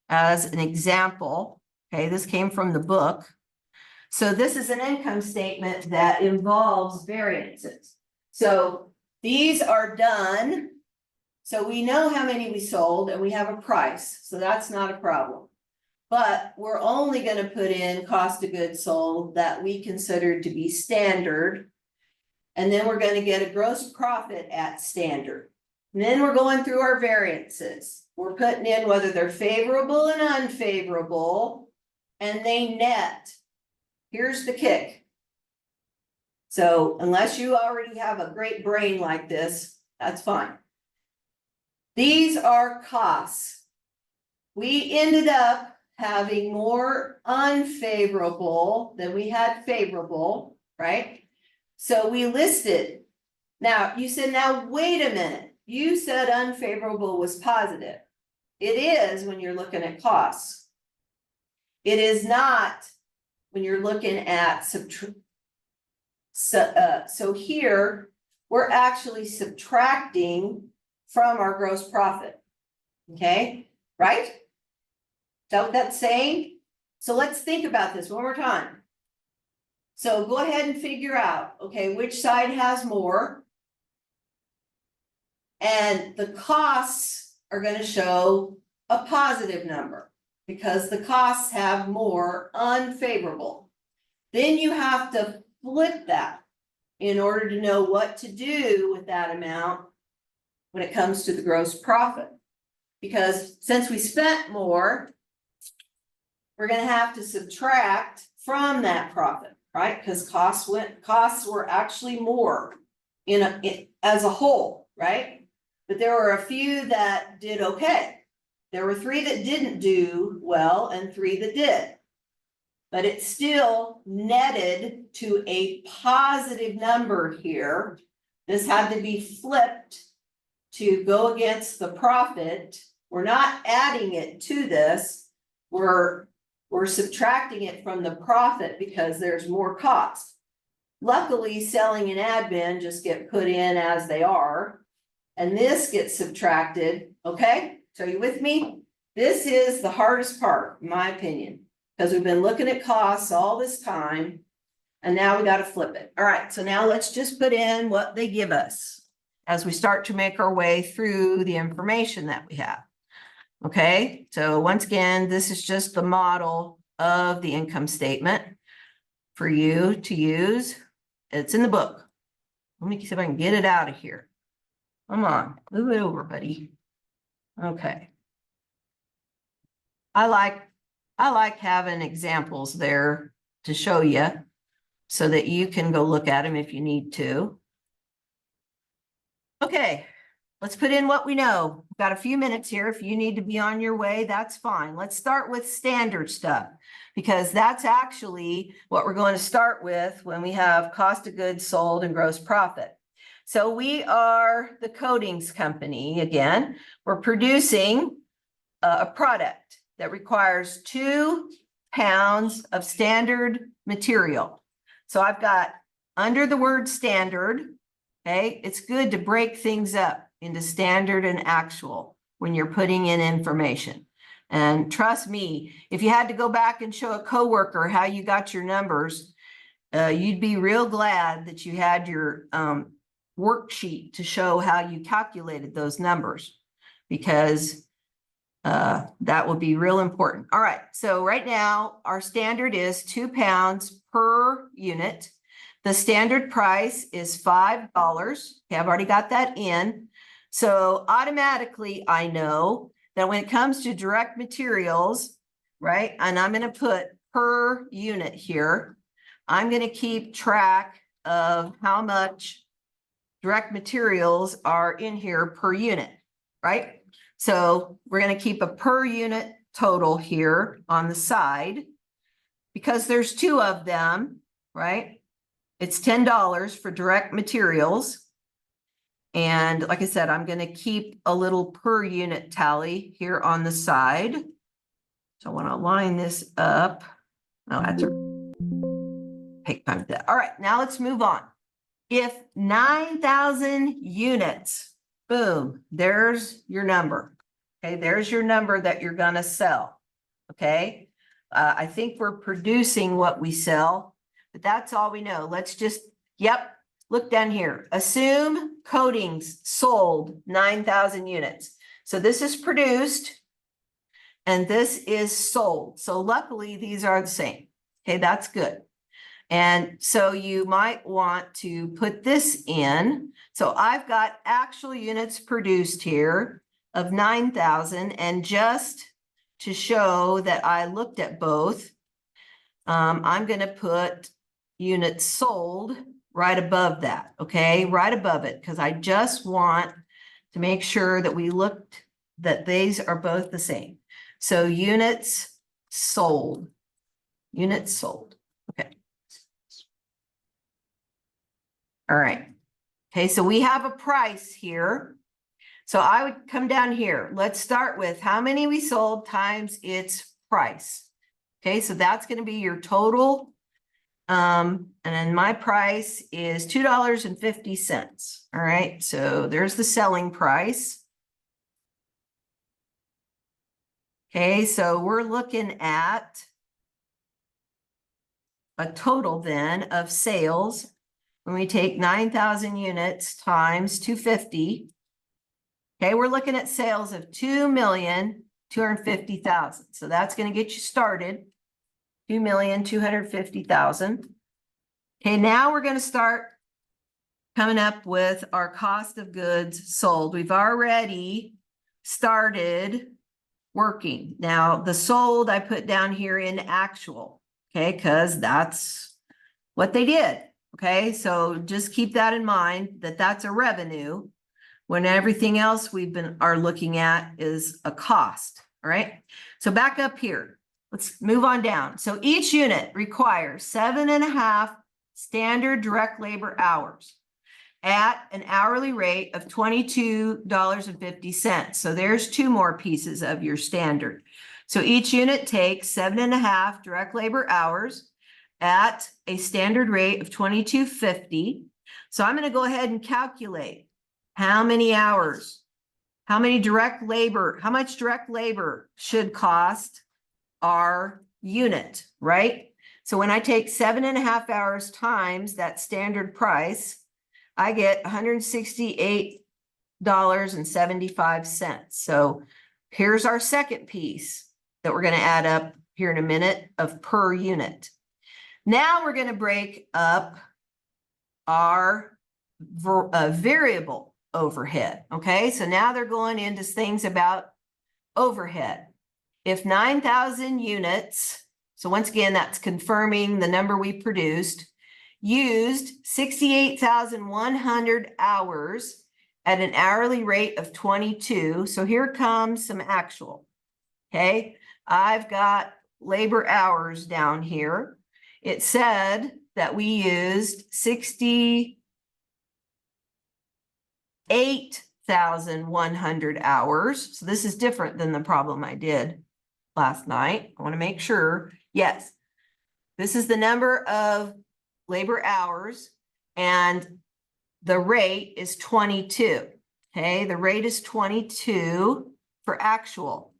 as an example. Okay, this came from the book. So this is an income statement that involves variances. So these are done. So we know how many we sold and we have a price. So that's not a problem. But we're only going to put in cost of goods sold that we consider to be standard. And then we're going to get a gross profit at standard. And then we're going through our variances. We're putting in whether they're favorable and unfavorable, and they net. Here's the kick. So unless you already have a great brain like this, that's fine. These are costs. We ended up having more unfavorable than we had favorable, right? So we listed. Now you said, now wait a minute. You said unfavorable was positive. It is when you're looking at costs. It is not when you're looking at so here we're actually subtracting from our gross profit. Okay, right? Is that what that's saying? So let's think about this one more time. So go ahead and figure out, okay, which side has more. And the costs are going to show a positive number because the costs have more unfavorable. Then you have to flip that in order to know what to do with that amount when it comes to the gross profit. Because since we spent more, we're going to have to subtract from that profit, right? Because costs were actually more as a whole, right? But there were a few that did okay. There were 3 that didn't do well and 3 that did. But it still netted to a positive number here. This had to be flipped to go against the profit. We're not adding it to this. We're subtracting it from the profit because there's more cost. Luckily, selling and admin just get put in as they are. And this gets subtracted. Okay, so are you with me? This is the hardest part, in my opinion, because we've been looking at costs all this time, and now we got to flip it. All right, so now let's just put in what they give us as we start to make our way through the information that we have. Okay, so once again, this is just the model of the income statement for you to use. It's in the book. Let me see if I can get it out of here. Come on, move it over, buddy. Okay. I like having examples there to show you so that you can go look at them if you need to. Okay, let's put in what we know. We've got a few minutes here. If you need to be on your way, that's fine. Let's start with standard stuff because that's actually what we're going to start with when we have cost of goods sold and gross profit. So we are the coatings company again. We're producing a product that requires 2 pounds of standard material. So I've got under the word standard, okay, it's good to break things up into standard and actual when you're putting in information. And trust me, if you had to go back and show a coworker how you got your numbers, you'd be real glad that you had your worksheet to show how you calculated those numbers, because that will be real important. All right, so right now our standard is 2 pounds per unit. The standard price is $5. Okay, I've already got that in. So automatically I know that when it comes to direct materials, right, and I'm going to put per unit here, I'm going to keep track of how much direct materials are in here per unit, right? So we're going to keep a per unit total here on the side because there's 2 of them, right? It's $10 for direct materials. And like I said, I'm going to keep a little per unit tally here on the side. So I want to line this up. Oh, that's a take time for that. All right, now let's move on. If 9,000 units, boom, there's your number. Okay, there's your number that you're going to sell. Okay, I think we're producing what we sell, but that's all we know. Let's just, yep. Look down here. Assume coatings sold 9,000 units. So this is produced and this is sold. So luckily these are the same. Okay, that's good. And so you might want to put this in. So I've got actual units produced here of 9,000, and just to show that I looked at both, I'm going to put units sold right above that, okay, right above it, because I just want to make sure that we looked that these are both the same. So units sold, okay. All right, okay, so we have a price here. So I would come down here. Let's start with how many we sold times its price. Okay, so that's going to be your total. And then my price is $2.50. All right, so there's the selling price. Okay, so we're looking at a total then of sales when we take 9,000 units times 250. Okay, we're looking at sales of 2,250,000. So that's going to get you started. 2,250,000. Okay, now we're going to start coming up with our cost of goods sold. We've already started working. Now the sold I put down here in actual, okay, because that's what they did. Okay, so just keep that in mind that that's a revenue when everything else are looking at is a cost. All right, so back up here. Let's move on down. So each unit requires 7.5 standard direct labor hours at an hourly rate of $22.50. So there's 2 more pieces of your standard. So each unit takes 7.5 direct labor hours at a standard rate of $22.50. So I'm going to go ahead and calculate how many hours, how much direct labor should cost our unit, right? So when I take 7.5 hours times that standard price, I get $168.75. So here's our second piece that we're going to add up here in a minute of per unit. Now we're going to break up our variable overhead. Okay, so now they're going into things about overhead. If 9,000 units, so once again, that's confirming the number we produced, used 68,100 hours at an hourly rate of 22. So here comes some actual. Okay, I've got labor hours down here. It said that we used 68,100 hours. So this is different than the problem I did last night. I want to make sure Yes. This is the number of labor hours and the rate is 22. Okay, the rate is 22 for actual.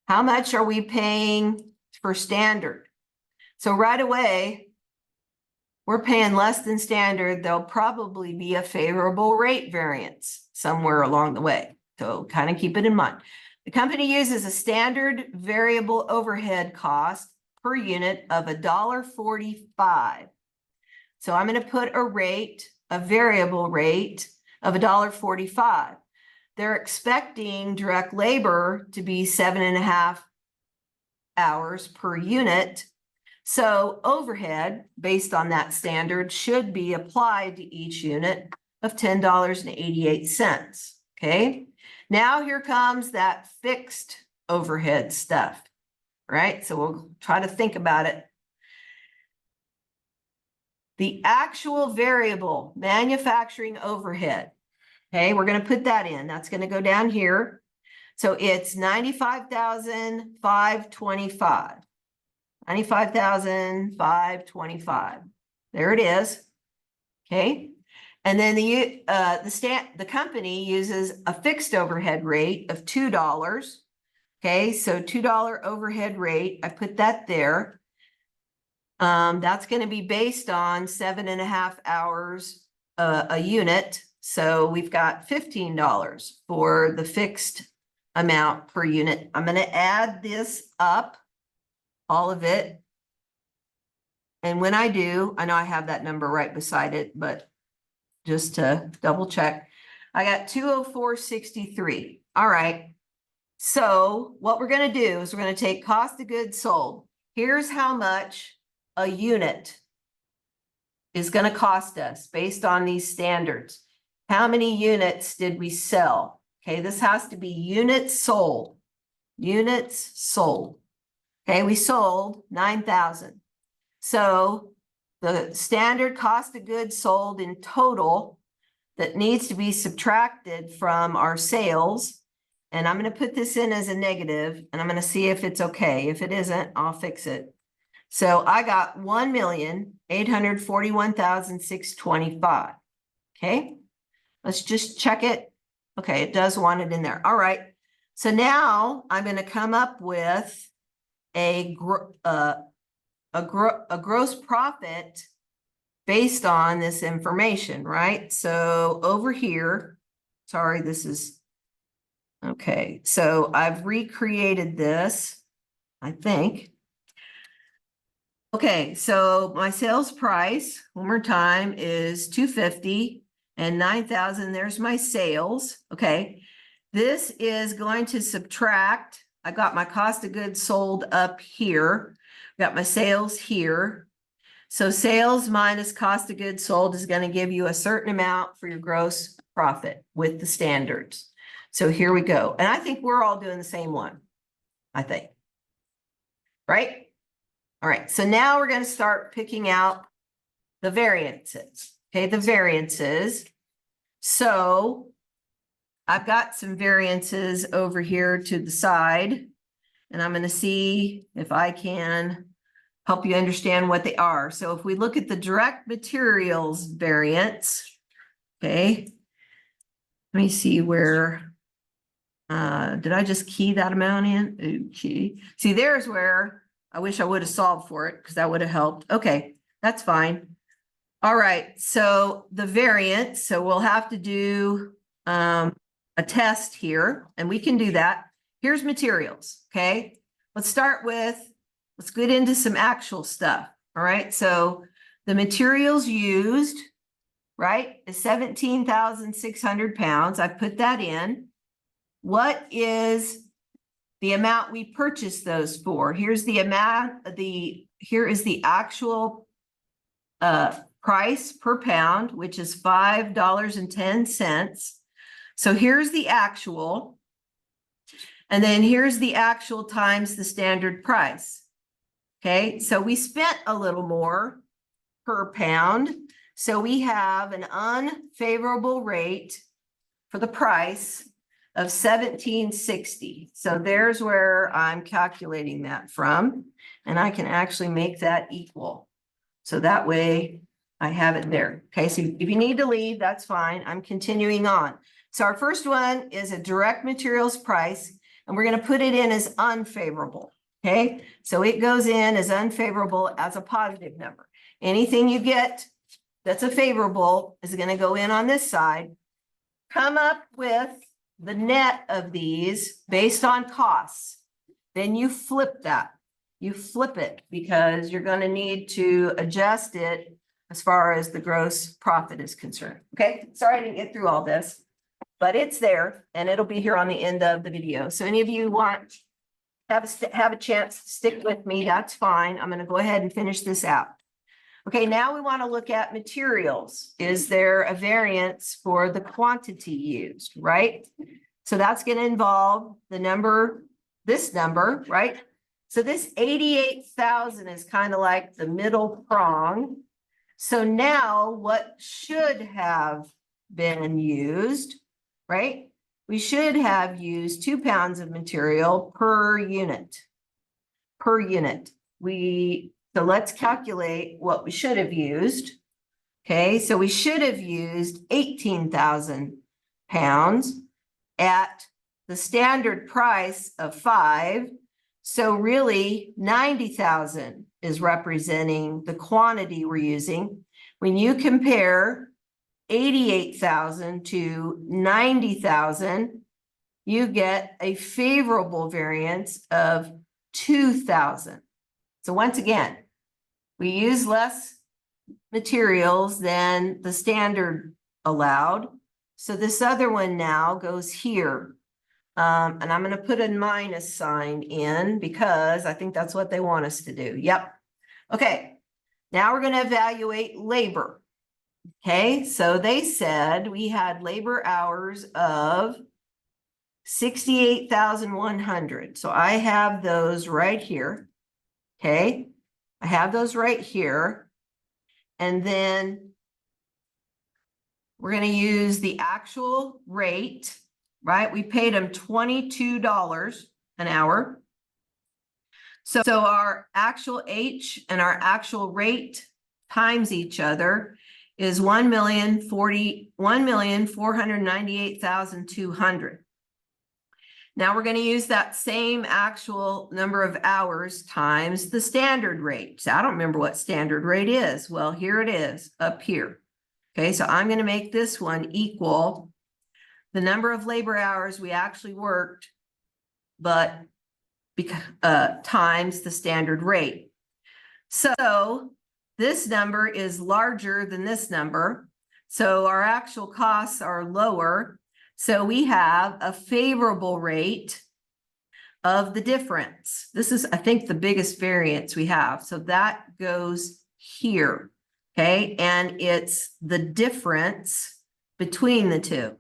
How much are we paying for standard? So right away, we're paying less than standard. There'll probably be a favorable rate variance somewhere along the way. So kind of keep it in mind. The company uses a standard variable overhead cost per unit of $1.45. So I'm going to put a variable rate of $1.45. They're expecting direct labor to be 7.5 hours per unit. So overhead, based on that standard, should be applied to each unit of $10.88. Okay. Now here comes that fixed overhead stuff, right? So we'll try to think about it. The actual variable manufacturing overhead. Okay, we're going to put that in. That's going to go down here. So it's $95,525. $95,525. There it is. Okay. And then the company uses a fixed overhead rate of $2. Okay, so $2 overhead rate. I put that there. That's going to be based on 7.5 hours a unit. So we've got $15 for the fixed amount per unit. I'm going to add this up, all of it. And when I do, I know I have that number right beside it, but just to double check, I got 204.63. All right. So what we're going to do is we're going to take cost of goods sold. Here's how much a unit is going to cost us based on these standards. How many units did we sell? Okay, this has to be units sold. Units sold. Okay, we sold 9,000. So the standard cost of goods sold in total that needs to be subtracted from our sales. And I'm going to put this in as a negative, and I'm going to see if it's okay. If it isn't, I'll fix it. So I got 1,841,625. Okay, let's just check it. Okay, it does want it in there. All right. So now I'm going to come up with a gross profit based on this information, right? So over here, sorry, this is, okay. So I've recreated this, I think. Okay, so my sales price, one more time, is $250 and 9,000. There's my sales. Okay, this is going to subtract. I got my cost of goods sold up here. Got my sales here. So sales minus cost of goods sold is going to give you a certain amount for your gross profit with the standards. So here we go. And I think we're all doing the same one, I think. Right? All right, so now we're going to start picking out the variances. Okay, the variances. So I've got some variances over here to the side, and I'm going to see if I can help you understand what they are. So if we look at the direct materials variance, okay, let me see where, did I just key that amount in? Okay. See, there's where I wish I would have solved for it because that would have helped. Okay, that's fine. All right, so the variance, so we'll have to do a test here, and we can do that. Here's materials, okay? Let's get into some actual stuff, all right? So the materials used, right, is 17,600 pounds. I put that in. What is the amount we purchased those for? Here's the amount, here is the actual price per pound, which is $5.10. So here's the actual, and then here's the actual times the standard price. Okay, so we spent a little more per pound. So we have an unfavorable rate for the price of 1760. So there's where I'm calculating that from, and I can actually make that equal. So that way I have it there. Okay, so if you need to leave, that's fine. I'm continuing on. So our first one is a direct materials price, and we're going to put it in as unfavorable. Okay, so it goes in as unfavorable as a positive number. Anything you get that's a favorable is going to go in on this side. Come up with the net of these based on costs. Then you flip that. You flip it because you're going to need to adjust it as far as the gross profit is concerned. Okay, sorry I didn't get through all this, but it's there and it'll be here on the end of the video. So any of you want have a chance to stick with me, that's fine. I'm going to go ahead and finish this out. Okay, now we want to look at materials. Is there a variance for the quantity used, right? So that's going to involve the number, this number, right? So this 88,000 is kind of like the middle prong. So now what should have been used, right? We should have used 2 pounds of material per unit. Per unit. So let's calculate what we should have used. Okay, so we should have used 18,000 pounds at the standard price of 5. So really 90,000 is representing the quantity we're using. When you compare 88,000 to 90,000, you get a favorable variance of 2,000. So once again, we use less materials than the standard allowed. So this other one now goes here. And I'm going to put a minus sign in because I think that's what they want us to do. Yep. Okay. Now we're going to evaluate labor. Okay. So they said we had labor hours of 68,100. So I have those right here. Okay. I have those right here. And then we're going to use the actual rate, right? We paid them $22 an hour. So our actual H and our actual rate times each other is 1,498,200. Now we're going to use that same actual number of hours times the standard rate. So I don't remember what standard rate is. Well, here it is up here. Okay, so I'm going to make this one equal the number of labor hours we actually worked, but times the standard rate. So this number is larger than this number. So our actual costs are lower. So we have a favorable rate of the difference. This is, I think, the biggest variance we have. So that goes here. Okay. And it's the difference between the two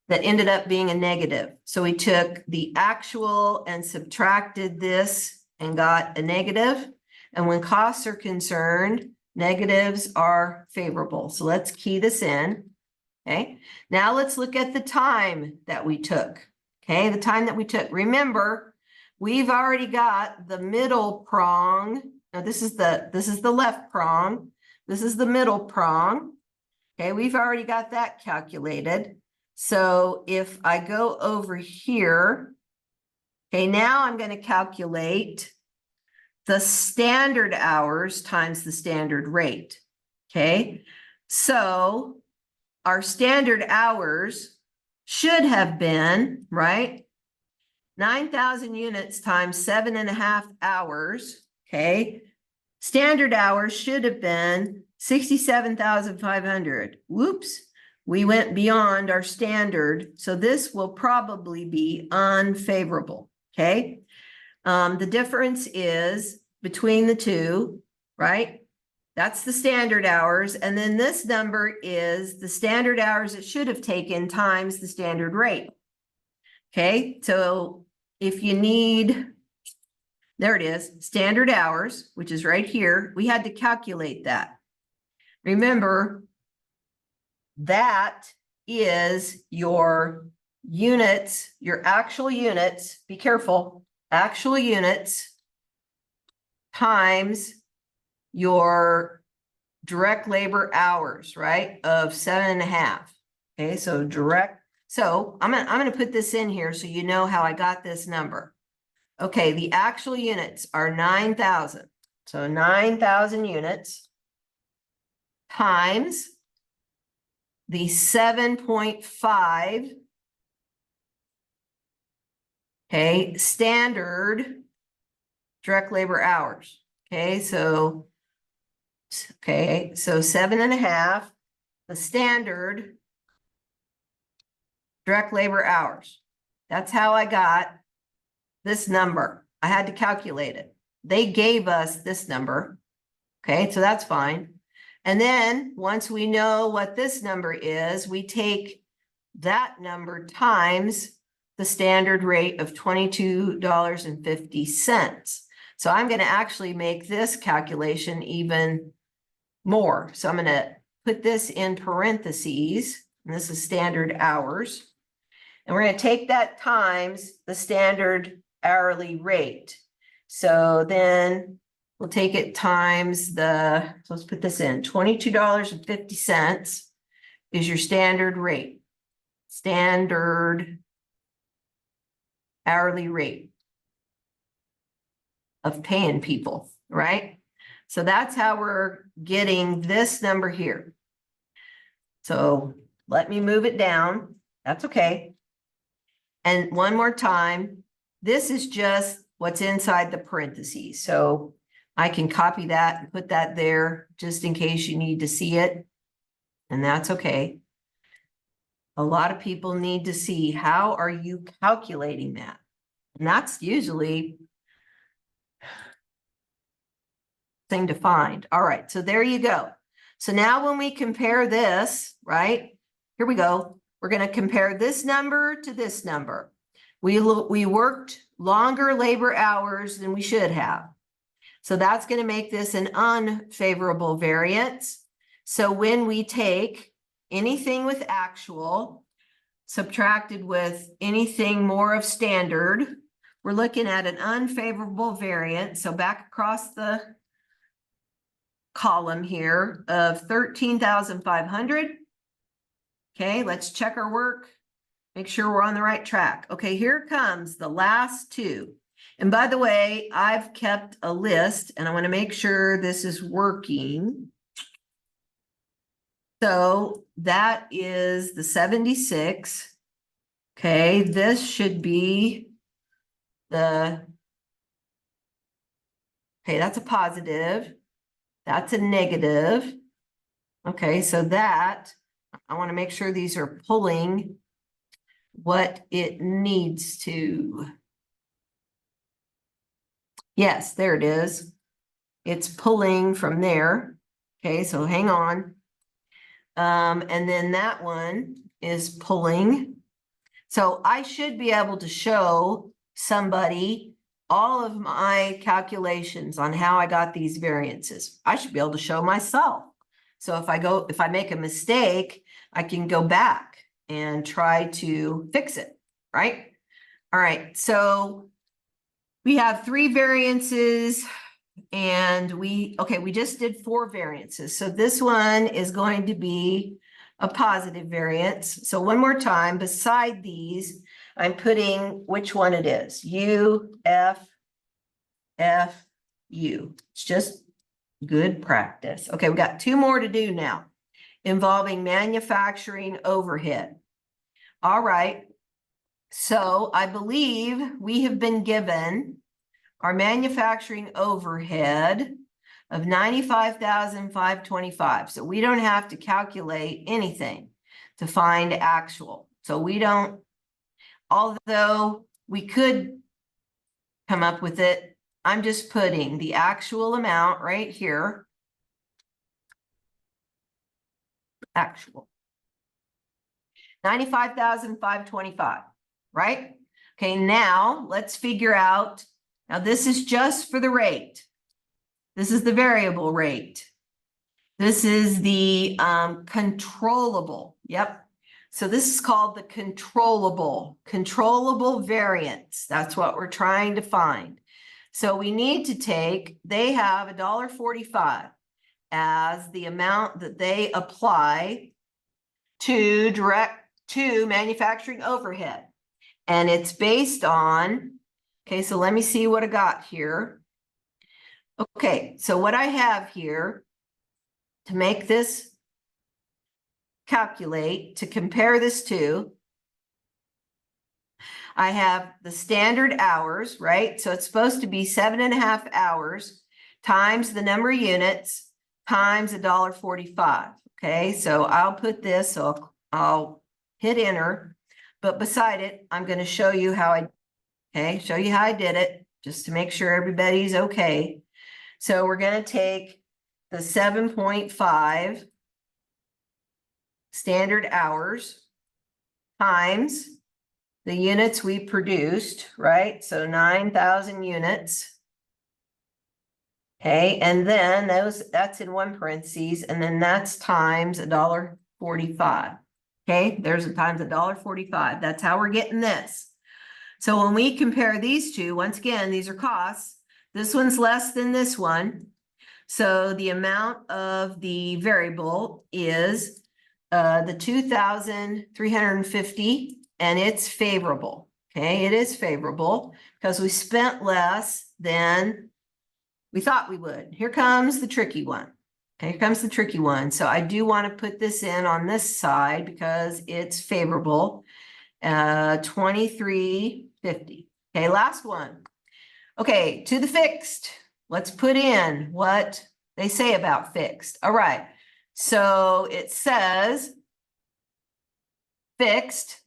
that ended up being a negative. So we took the actual and subtracted this and got a negative. And when costs are concerned, negatives are favorable. So let's key this in. Okay, now let's look at the time that we took. Okay, the time that we took. Remember, we've already got the middle prong. Now this is the left prong. This is the middle prong. Okay, we've already got that calculated. So if I go over here, okay, now I'm going to calculate the standard hours times the standard rate. Okay, so our standard hours should have been, right, 9,000 units times 7.5 hours. Okay, standard hours should have been 67,500. Whoops, we went beyond our standard. So this will probably be unfavorable. Okay, the difference is between the two, right? That's the standard hours. And then this number is the standard hours it should have taken times the standard rate. Okay, so if you need, there it is, standard hours, which is right here. We had to calculate that. Remember, that is your units, your actual units, be careful, actual units times your direct labor hours, right, of 7.5. Okay, so I'm gonna put this in here so you know how I got this number. Okay, the actual units are 9,000. So 9,000 units times the 7.5, okay, standard direct labor hours. Okay, so 7.5, the standard direct labor hours. That's how I got this number. I had to calculate it. They gave us this number. Okay, so that's fine. And then once we know what this number is, we take that number times the standard rate of $22.50. So I'm going to actually make this calculation even more. So I'm going to put this in parentheses, and this is standard hours. And we're going to take that times the standard hourly rate. So then we'll take it times so let's put this in, $22.50 is your standard rate, standard hourly rate of paying people, right? So that's how we're getting this number here. So let me move it down. That's okay. And one more time, this is just what's inside the parentheses. So I can copy that and put that there just in case you need to see it. And that's okay. A lot of people need to see, how are you calculating that? And that's usually thing to find. All right, so there you go. So now when we compare this, right, here we go. We're going to compare this number to this number. We worked longer labor hours than we should have. So that's going to make this an unfavorable variance. So when we take anything with actual subtracted with anything more of standard, we're looking at an unfavorable variance. So back across the column here of 13,500. Okay, let's check our work. Make sure we're on the right track. Okay, here comes the last two. And by the way, I've kept a list and I want to make sure this is working. So that is the 76. Okay, this should be okay, that's a positive. That's a negative. Okay, so that, I want to make sure these are pulling what it needs to. Yes, there it is. It's pulling from there. Okay, so hang on. And then that one is pulling. So I should be able to show somebody all of my calculations on how I got these variances. I should be able to show myself. So if I make a mistake, I can go back and try to fix it, right? All right, so we have 3 variances and we just did 4 variances. So this one is going to be a positive variance. So one more time, beside these, I'm putting which one it is. U, F, F, U. It's just good practice. Okay, we got 2 more to do now involving manufacturing overhead. All right. So I believe we have been given our manufacturing overhead of 95,525. So we don't have to calculate anything to find actual. So we don't, although we could come up with it, I'm just putting the actual amount right here. Actual. 95,525, right? Okay, now let's figure out, now this is just for the rate. This is the variable rate. This is the controllable. Yep. So this is called the controllable variance. That's what we're trying to find. So we need to take, they have $1.45 as the amount that they apply to manufacturing overhead. And it's based on, okay, so let me see what I got here. Okay, so what I have here to make this calculate, to compare this to, I have the standard hours, right? So it's supposed to be 7.5 hours times the number of units times $1.45. Okay, so I'll put this, so I'll hit enter, but beside it, I'm going to show you how show you how I did it, just to make sure everybody's okay. So we're going to take the 7.5 standard hours times the units we produced, right? So 9,000 units. Okay, and then that's in one parentheses, and then that's times $1.45. Okay, there's a times $1.45. That's how we're getting this. So when we compare these two, once again, these are costs. This one's less than this one. So the amount of the variable is the 2,350, and it's favorable. Okay, it is favorable because we spent less than we thought we would. Here comes the tricky one. Okay, here comes the tricky one. So I do want to put this in on this side because it's favorable. 2,350. Okay, last one. Okay, to the fixed. Let's put in what they say about fixed. All right. So it says fixed.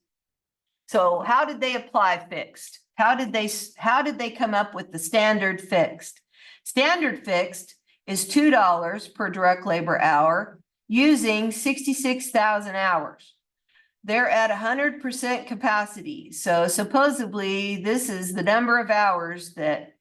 So how did they apply fixed? How did they come up with the standard fixed? Standard fixed is $2 per direct labor hour using 66,000 hours. They're at 100% capacity. So supposedly this is the number of hours that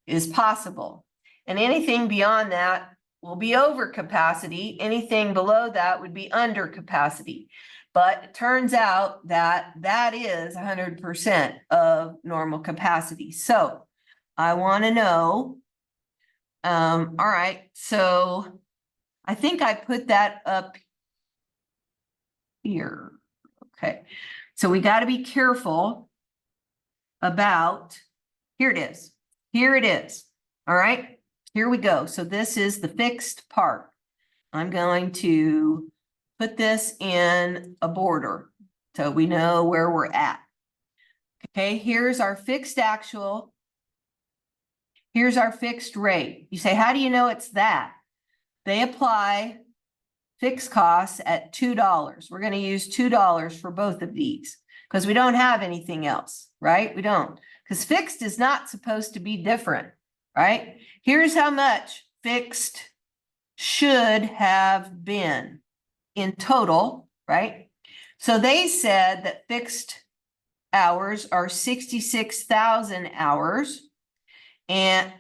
is possible. And anything beyond that will be over capacity. Anything below that would be under capacity. But it turns out that that is 100% of normal capacity. So I want to know, all right, so I think I put that up here. Okay, so we got to be careful about, here it is. Here it is. All right, here we go. So this is the fixed part. I'm going to put this in a border so we know where we're at. Okay, here's our fixed actual. Here's our fixed rate. You say, how do you know it's that? They apply fixed costs at $2. We're going to use $2 for both of these because we don't have anything else, right? We don't, because fixed is not supposed to be different, right? Here's how much fixed should have been in total, right? So they said that fixed hours are 66,000 hours. And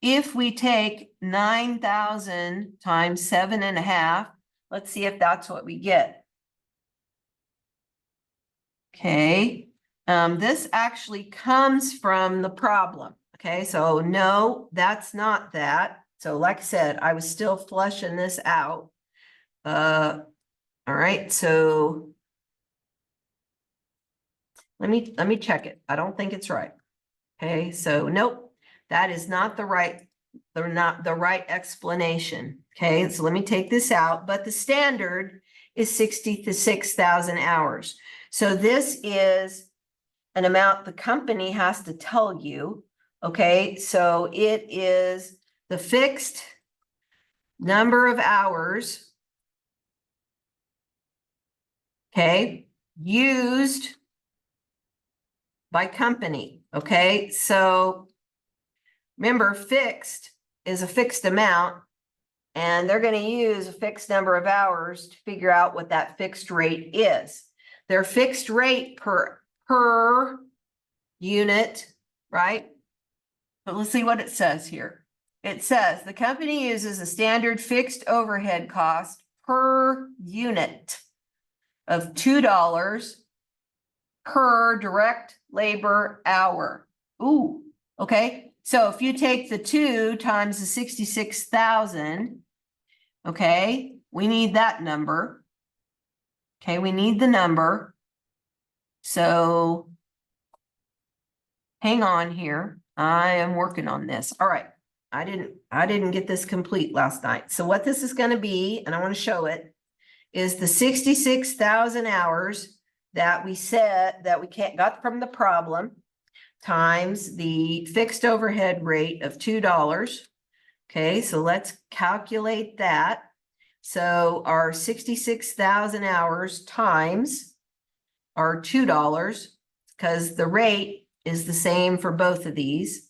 if we take 9,000 times 7.5, let's see if that's what we get. Okay, this actually comes from the problem. Okay, so no, that's not that. So like I said, I was still fleshing this out. All right, so let me check it. I don't think it's right. Okay, so nope. That is not the right, explanation. Okay, so let me take this out, but the standard is 66,000 hours. So this is an amount the company has to tell you. Okay, so it is the fixed number of hours, okay, used by company. Okay, so remember, fixed is a fixed amount, and they're going to use a fixed number of hours to figure out what that fixed rate is. Their fixed rate per unit, right? But let's see what it says here. It says the company uses a standard fixed overhead cost per unit. of $2 per direct labor hour. Ooh, okay. So if you take the 2 times the 66,000, okay, we need that number. Okay, we need the number. So hang on here. I am working on this. All right. I didn't get this complete last night. So what this is going to be, and I want to show it, is the 66,000 hours that we said that we got from the problem times the fixed overhead rate of $2. Okay, so let's calculate that. So our 66,000 hours times our $2, because the rate is the same for both of these.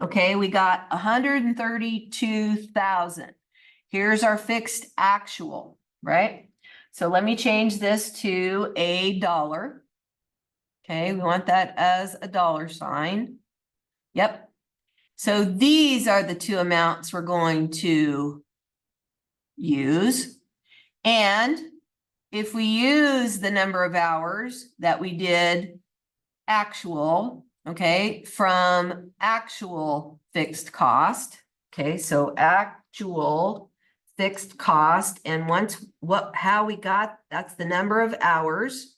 Okay, we got 132,000. Here's our fixed actual, right? So let me change this to a dollar. Okay, we want that as a $sign. Yep. So these are the two amounts we're going to use. And if we use the number of hours that we did actual, okay, from actual fixed cost, okay, so actual fixed cost, and once how we got, that's the number of hours,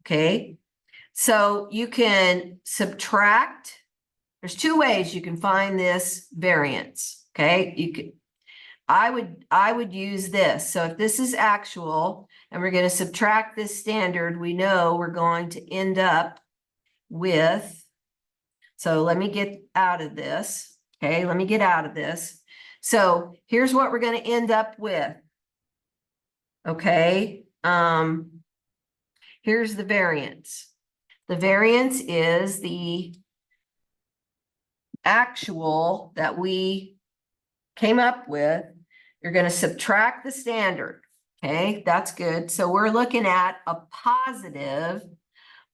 okay. So you can subtract, there's two ways you can find this variance, okay. You could, I would use this. So if this is actual and we're going to subtract this standard, we know we're going to end up with, so let me get out of this. Okay, let me get out of this. So here's what we're going to end up with. Okay, here's the variance. The variance is the actual that we came up with. You're going to subtract the standard. Okay, that's good. So we're looking at a positive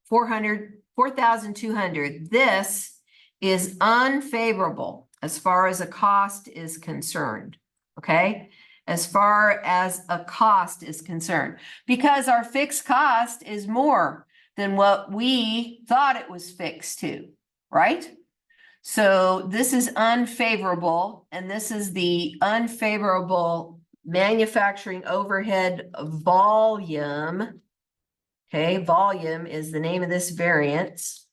4,200. This is unfavorable as far as a cost is concerned. Okay, as far as a cost is concerned, because our fixed cost is more than what we thought it was fixed to, right? So this is unfavorable, and this is the unfavorable manufacturing overhead volume. Okay, volume is the name of this variance.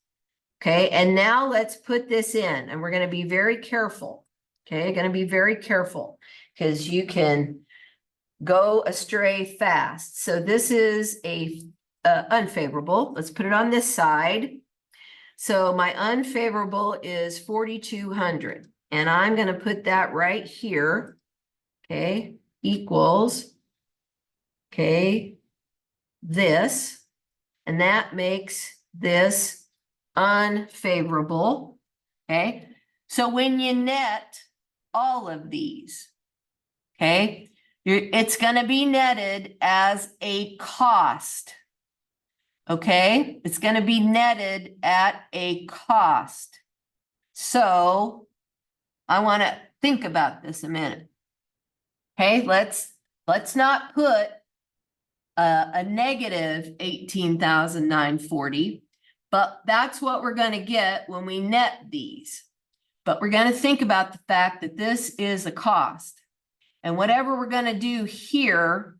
Okay, and now let's put this in, and we're going to be very careful. Okay, going to be very careful because you can go astray fast. So this is a unfavorable. Let's put it on this side. So my unfavorable is 4,200, and I'm going to put that right here. Okay, equals, okay, this, and that makes this unfavorable. Okay, so when you net all of these, okay, it's going to be netted as a cost. Okay, it's going to be netted at a cost. So I want to think about this a minute. Okay, let's not put a negative 18,940, but that's what we're going to get when we net these. But we're going to think about the fact that this is a cost. And whatever we're going to do here,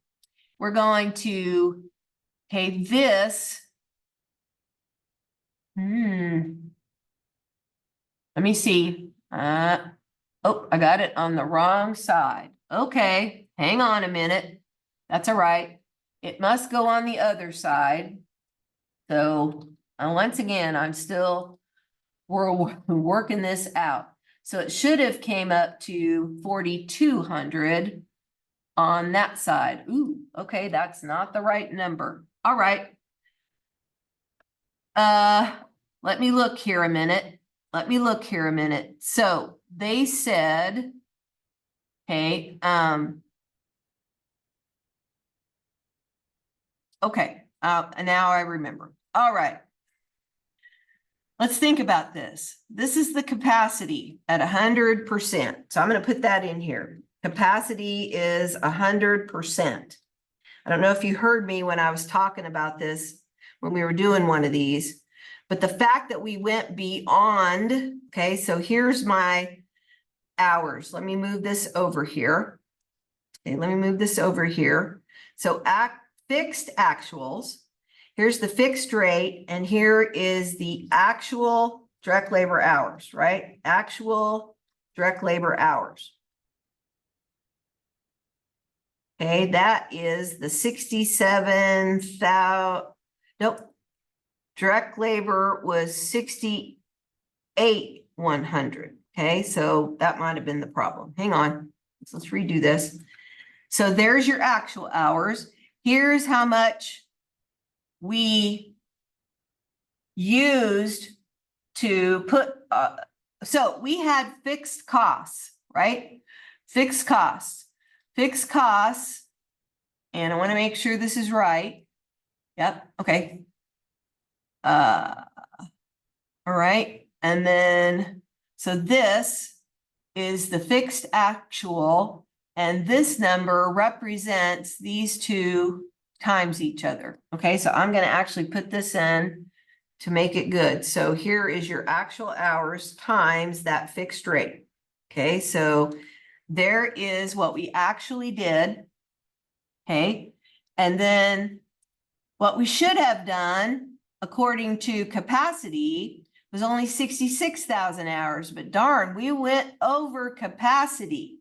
we're going to, okay, this, let me see. Oh, I got it on the wrong side. Okay, hang on a minute. That's all right. It must go on the other side. So once again, we're working this out. So it should have came up to 4,200 on that side. Ooh, okay, that's not the right number. All right. Let me look here a minute. So they said, okay, okay, now I remember. All right. Let's think about this. This is the capacity at 100%. So I'm going to put that in here. Capacity is 100%. I don't know if you heard me when I was talking about this, when we were doing one of these, but the fact that we went beyond, okay, so here's my hours. Let me move this over here. Okay, let me move this over here. So fixed actuals. Here's the fixed rate, and here is the actual direct labor hours, right? Actual direct labor hours. Okay, that is the 67,000. Nope. Direct labor was 68,100. Okay, so that might have been the problem. Hang on. Let's redo this. So there's your actual hours. Here's how much we used to put, so we had fixed costs, right? Fixed costs, and I want to make sure this is right. Yep, okay. All right, and then, so this is the fixed actual, and this number represents these two times each other. Okay, so I'm going to actually put this in to make it good. So here is your actual hours times that fixed rate. Okay, so there is what we actually did. Okay, and then what we should have done, according to capacity, was only 66,000 hours, but darn, we went over capacity.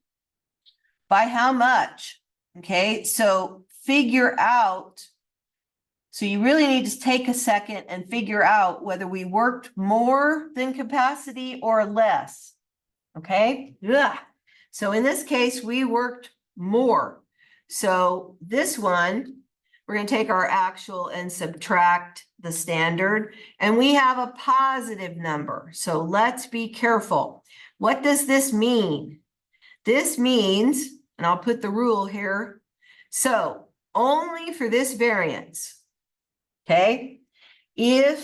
By how much? Okay, so figure out. So you really need to take a second and figure out whether we worked more than capacity or less. Okay, yeah. So in this case, we worked more. So this one, we're going to take our actual and subtract the standard, and we have a positive number. So let's be careful. What does this mean? This means, and I'll put the rule here. So only for this variance. Okay, so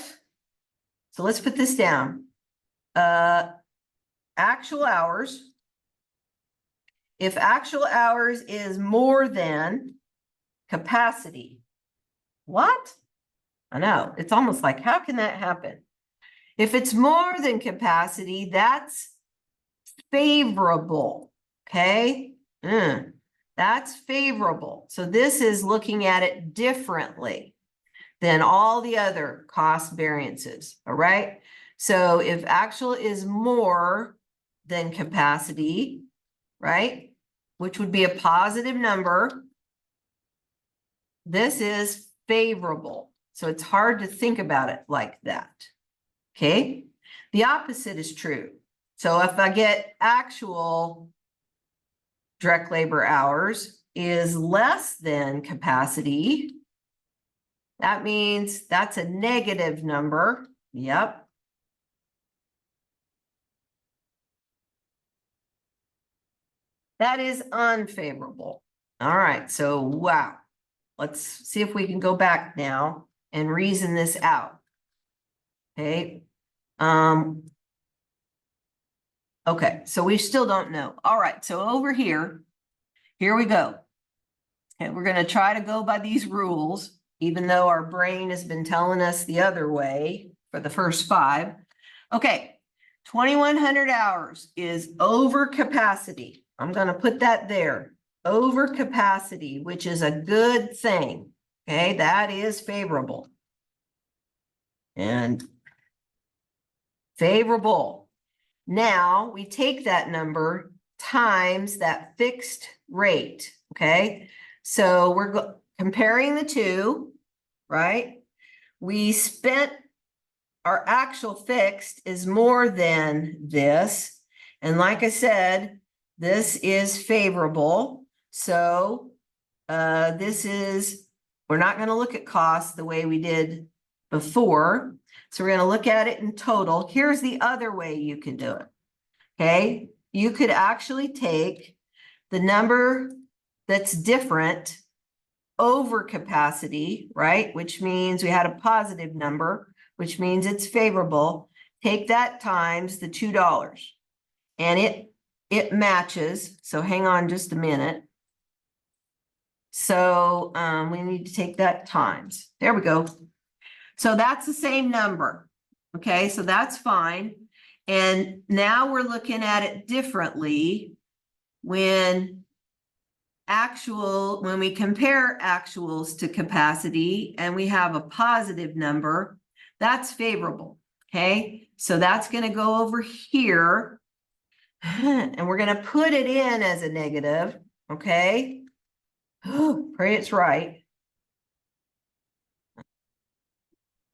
let's put this down. Actual hours. If actual hours is more than capacity. What? I know, it's almost like, how can that happen? If it's more than capacity, that's favorable. Okay, that's favorable. So this is looking at it differently than all the other cost variances, all right? So if actual is more than capacity, right, which would be a positive number, this is favorable. So it's hard to think about it like that, okay? The opposite is true. So if I get actual direct labor hours is less than capacity, that means that's a negative number. Yep. That is unfavorable. All right, so wow. Let's see if we can go back now and reason this out. Okay. Okay, so we still don't know. All right, so over here we go. Okay, we're going to try to go by these rules, even though our brain has been telling us the other way for the first 5. Okay, 2,100 hours is over capacity. I'm going to put that there. Over capacity, which is a good thing. Okay, that is favorable. And favorable. Now we take that number times that fixed rate. Okay, so we're comparing the two, right? We spent our actual fixed is more than this. And like I said, this is favorable. So this is, we're not going to look at costs the way we did before. So we're going to look at it in total. Here's the other way you can do it. Okay, you could actually take the number that's different over capacity, right? Which means we had a positive number, which means it's favorable. Take that times the $2, and it matches. So hang on just a minute. So we need to take that times. There we go. So that's the same number. Okay, so that's fine. And now we're looking at it differently when we compare actuals to capacity and we have a positive number, that's favorable. Okay, so that's going to go over here and we're going to put it in as a negative. Okay, pray it's right.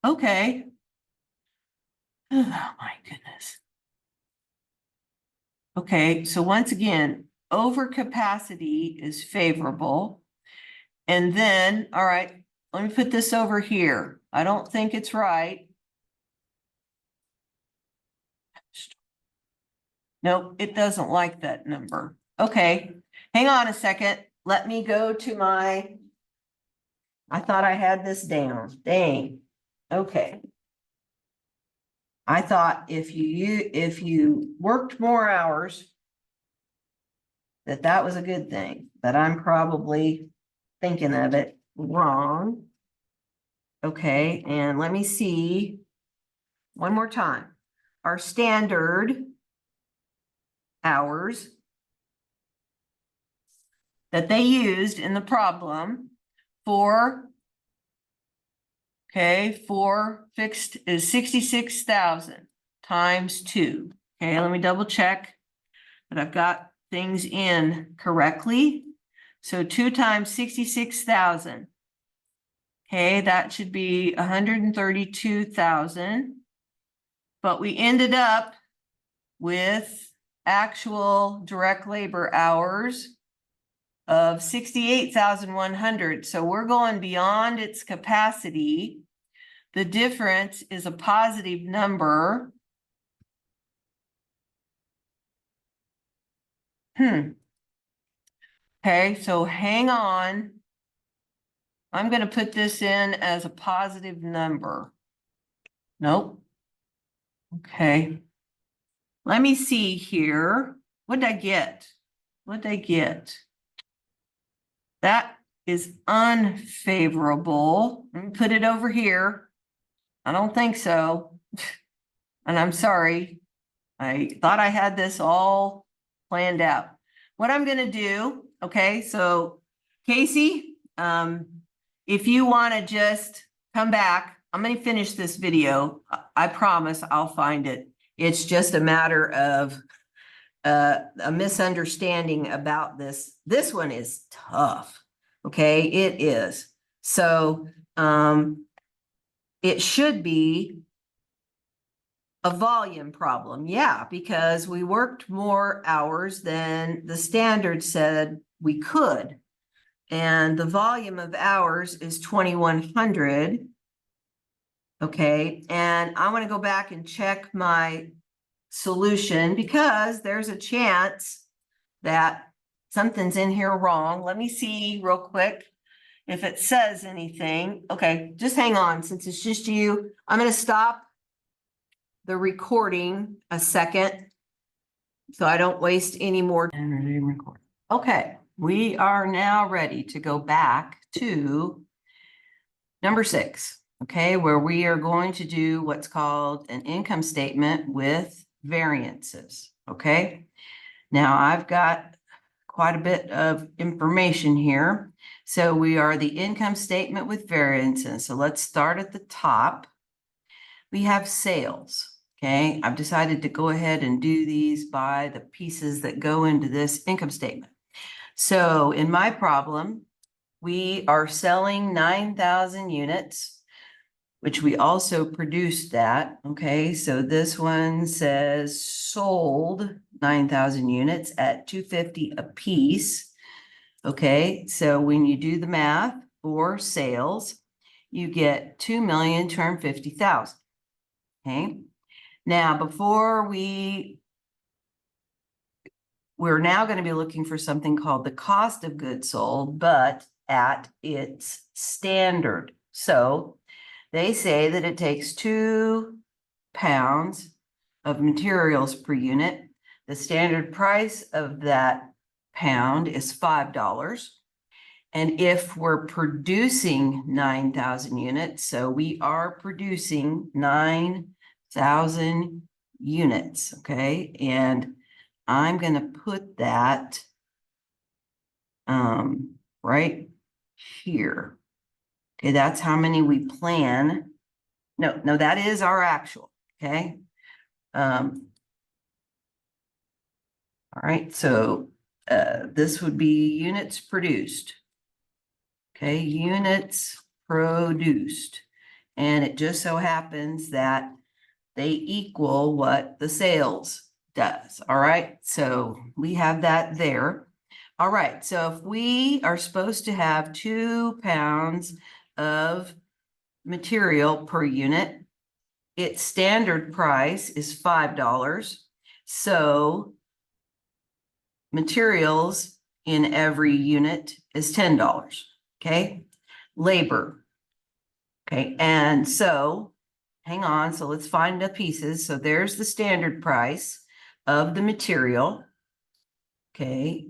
Okay. Oh my goodness. Okay, so once again, overcapacity is favorable. And then, all right, let me put this over here. I don't think it's right. Nope, it doesn't like that number. Okay, hang on a second. Let me go to I thought I had this down. Dang. Okay. I thought if you worked more hours, that was a good thing, but I'm probably thinking of it wrong. Okay, and let me see one more time. Our standard hours that they used in the problem for fixed is 66,000 times 2. Okay, let me double check that I've got things in correctly. So 2 times 66,000. Okay, that should be 132,000. But we ended up with actual direct labor hours of 68,100. So we're going beyond its capacity. The difference is a positive number. Okay, so hang on. I'm going to put this in as a positive number. Nope. Okay. Let me see here. What did I get? What did I get? That is unfavorable. Let me put it over here. I don't think so. And I'm sorry. I thought I had this all planned out. What I'm going to do, okay, so Casey, if you want to just come back, I'm going to finish this video. I promise I'll find it. It's just a matter of a misunderstanding about this. This one is tough. Okay, it is. So it should be a volume problem. Yeah, because we worked more hours than the standard said we could. And the volume of hours is 2,100. Okay, and I want to go back and check my solution because there's a chance that something's in here wrong. Let me see real quick if it says anything. Okay, just hang on since it's just you. I'm going to stop the recording a second so I don't waste any more time. Okay, we are now ready to go back to number 6, okay, where we are going to do what's called an income statement with variances, okay? Now I've got quite a bit of information here. So we are the income statement with variances. So let's start at the top. We have sales. Okay, I've decided to go ahead and do these by the pieces that go into this income statement. So in my problem, we are selling 9,000 units, which we also produced that. Okay, so this one says sold 9,000 units at $250 a piece. Okay, so when you do the math for sales, you get 2,250,000. Okay. Now, before we're now going to be looking for something called the cost of goods sold, but at its standard. So they say that it takes 2 pounds of materials per unit. The standard price of that pound is $5. And if we're producing 9,000 units, so we are producing 9,000 units, okay? And I'm going to put that right here. Okay, that's how many we plan. No, that is our actual, okay? All right, so this would be units produced. Okay, units produced. And it just so happens that they equal what the sales does. All right, so we have that there. All right, so if we are supposed to have 2 pounds of material per unit, its standard price is $5. So materials in every unit is $10. Okay, labor. Okay, and so hang on, so let's find the pieces. So there's the standard price of the material. Okay,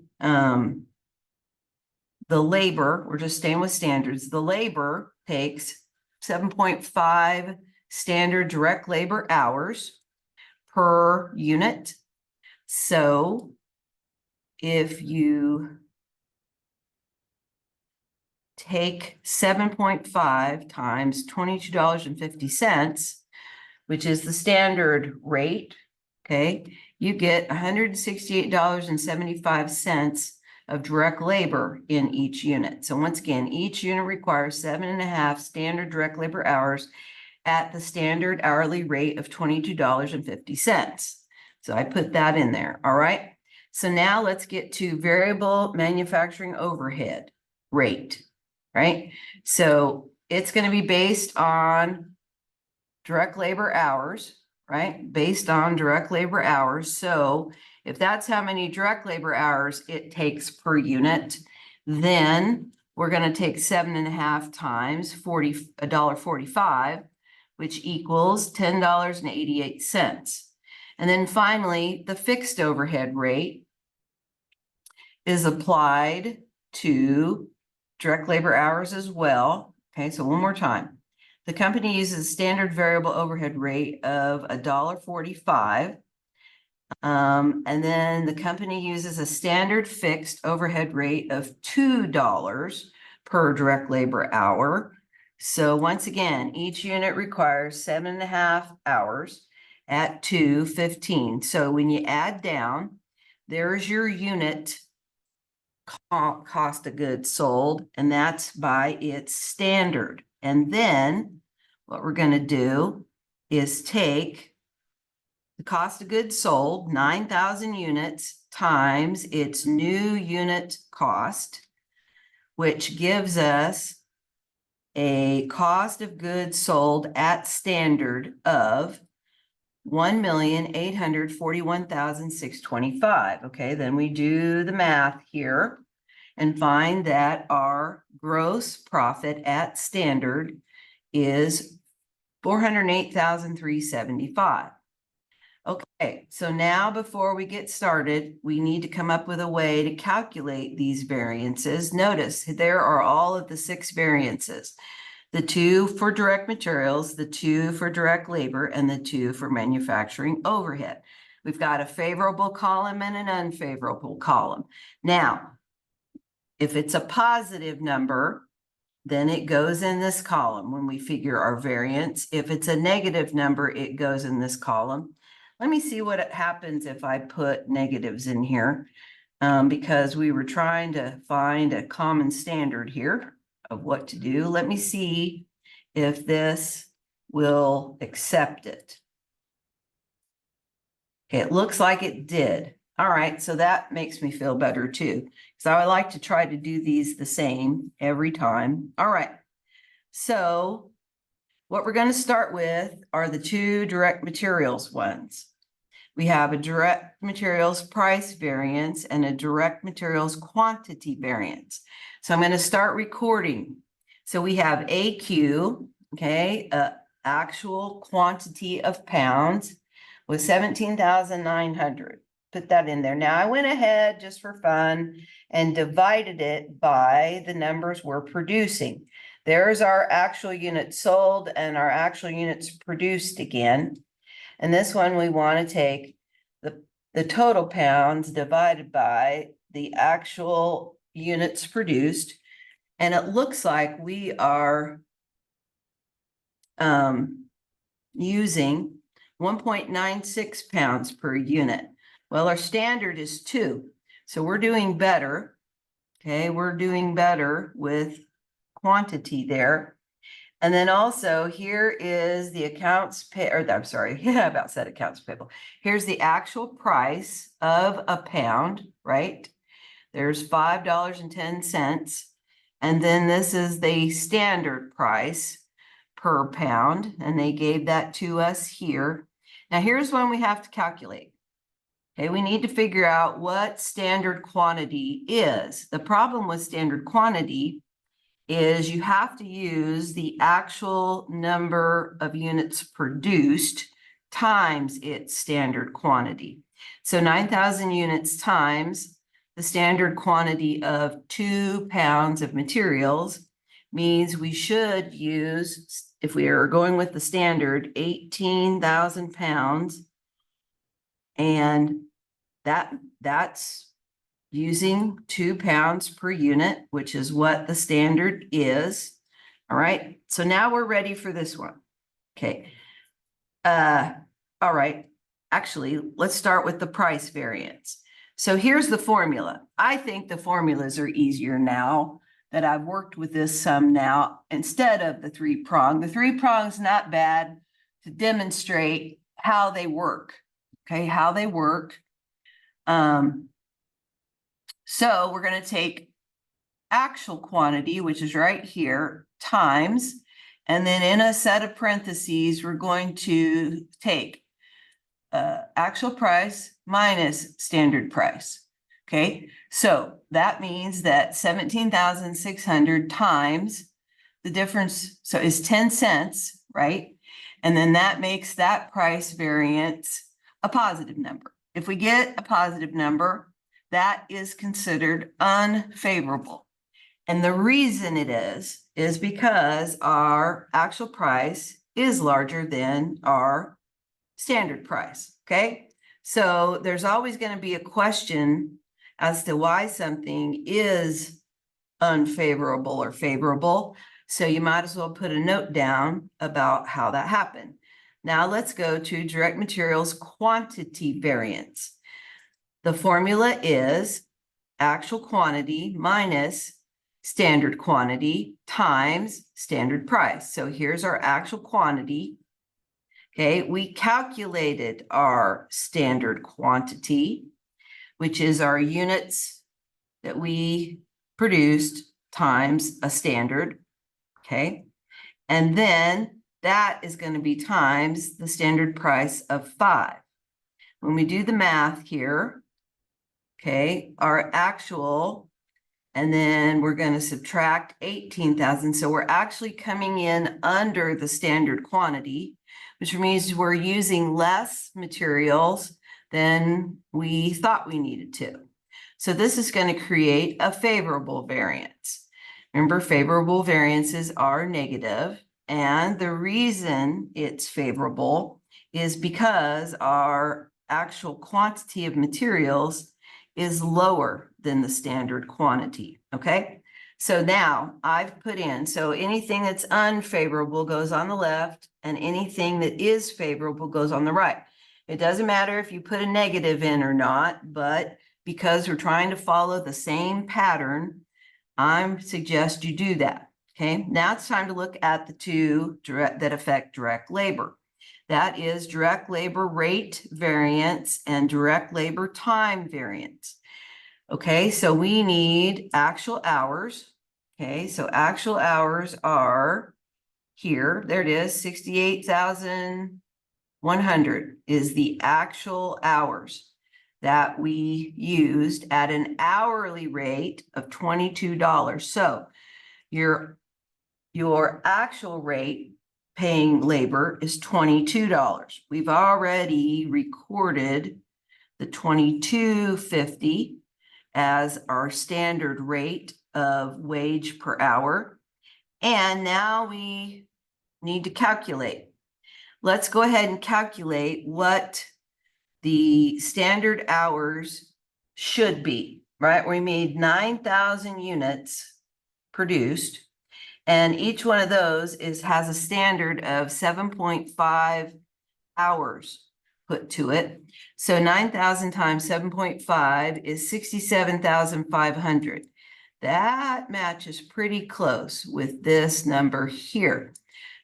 the labor, we're just staying with standards. The labor takes 7.5 standard direct labor hours per unit. So if you take 7.5 times $22.50, which is the standard rate, okay, you get $168.75 of direct labor in each unit. So once again, each unit requires 7.5 standard direct labor hours at the standard hourly rate of $22.50. So I put that in there, all right? So now let's get to variable manufacturing overhead rate, right? So it's going to be based on direct labor hours, right? Based on direct labor hours. So if that's how many direct labor hours it takes per unit, then we're going to take 7.5 times $1.45, which equals $10.88. And then finally, the fixed overhead rate is applied to direct labor hours as well. Okay, so one more time. The company uses a standard variable overhead rate of $1.45. And then the company uses a standard fixed overhead rate of $2 per direct labor hour. So once again, each unit requires 7.5 hours at 2.15. So when you add down, there's your unit cost of goods sold, and that's by its standard. And then what we're going to do is take the cost of goods sold, 9,000 units, times its new unit cost, which gives us a cost of goods sold at standard of 1,841,625. Okay, then we do the math here and find that our gross profit at standard is 408,375. Okay, so now before we get started, we need to come up with a way to calculate these variances. Notice there are all of the 6 variances. The 2 for direct materials, the 2 for direct labor, and the 2 for manufacturing overhead. We've got a favorable column and an unfavorable column. Now, if it's a positive number, then it goes in this column when we figure our variance. If it's a negative number, it goes in this column. Let me see what happens if I put negatives in here, because we were trying to find a common standard here of what to do. Let me see if this will accept it. Okay, it looks like it did. All right, so that makes me feel better too. So I like to try to do these the same every time. All right, so what we're going to start with are the 2 direct materials ones. We have a direct materials price variance and a direct materials quantity variance. So I'm going to start recording. So we have AQ, okay, actual quantity of pounds was 17,900 put that in there. Now I went ahead just for fun and divided it by the numbers we're producing. There's our actual units sold and our actual units produced again. And this one, we want to take the total pounds divided by the actual units produced. And it looks like we are using 1.96 pounds per unit. Well, our standard is 2. So we're doing better. Okay, we're doing better with quantity there. And then also here is the accounts pay, or I'm sorry, yeah, I about said accounts payable. Here's the actual price of a pound, right? There's $5.10. And then this is the standard price per pound, and they gave that to us here. Now here's when we have to calculate. Okay, we need to figure out what standard quantity is. The problem with standard quantity is you have to use the actual number of units produced times its standard quantity. So 9,000 units times the standard quantity of 2 pounds of materials means we should use, if we are going with the standard, 18,000 pounds. And that's using 2 pounds per unit, which is what the standard is. All right, so now we're ready for this one. Okay. All right, actually, let's start with the price variance. So here's the formula. I think the formulas are easier now that I've worked with this some now instead of the 3-prong. The 3-prong's not bad to demonstrate how they work. Okay, how they work. So we're going to take actual quantity, which is right here, times, and then in a set of parentheses, we're going to take actual price minus standard price. Okay, so that means that 17,600 times the difference, so is 10 cents, right? And then that makes that price variance a positive number. If we get a positive number, that is considered unfavorable. And the reason it is because our actual price is larger than our standard price, okay? So there's always going to be a question as to why something is unfavorable or favorable. So you might as well put a note down about how that happened. Now let's go to direct materials quantity variance. The formula is actual quantity minus standard quantity times standard price. So here's our actual quantity. Okay, we calculated our standard quantity, which is our units that we produced times a standard. Okay, and then that is going to be times the standard price of 5. When we do the math here, okay, our actual, and then we're going to subtract 18,000. So we're actually coming in under the standard quantity, which means we're using less materials than we thought we needed to. So this is going to create a favorable variance. Remember, favorable variances are negative, and the reason it's favorable is because our actual quantity of materials is lower than the standard quantity, okay? So now I've put in, so anything that's unfavorable goes on the left, and anything that is favorable goes on the right. It doesn't matter if you put a negative in or not, but because we're trying to follow the same pattern, I suggest you do that, okay? Now it's time to look at the two that affect direct labor. That is direct labor rate variance and direct labor time variance. Okay, so we need actual hours. Okay, so actual hours are here. There it is, 68,100 is the actual hours that we used at an hourly rate of $22. So your actual rate paying labor is $22. We've already recorded the $22.50 as our standard rate of wage per hour. And now we need to calculate. Let's go ahead and calculate what the standard hours should be, right? We made 9,000 units produced, and each one of those has a standard of 7.5 hours put to it. So 9,000 times 7.5 is 67,500. That matches pretty close with this number here.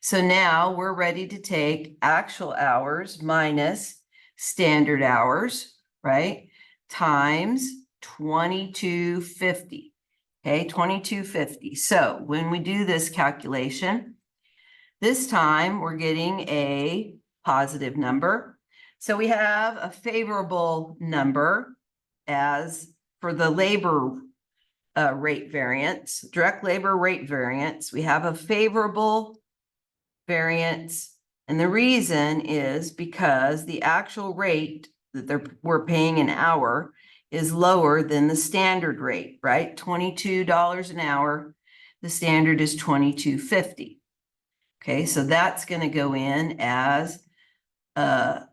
So now we're ready to take actual hours minus standard hours, right? Times 2250. Okay, 2250. So when we do this calculation, this time we're getting a positive number. So we have a favorable number as for the labor rate variance, direct labor rate variance. We have a favorable variance. And the reason is because the actual rate that we're paying an hour is lower than the standard rate, right? $22 an hour. The standard is $22.50. Okay, so that's going to go in as a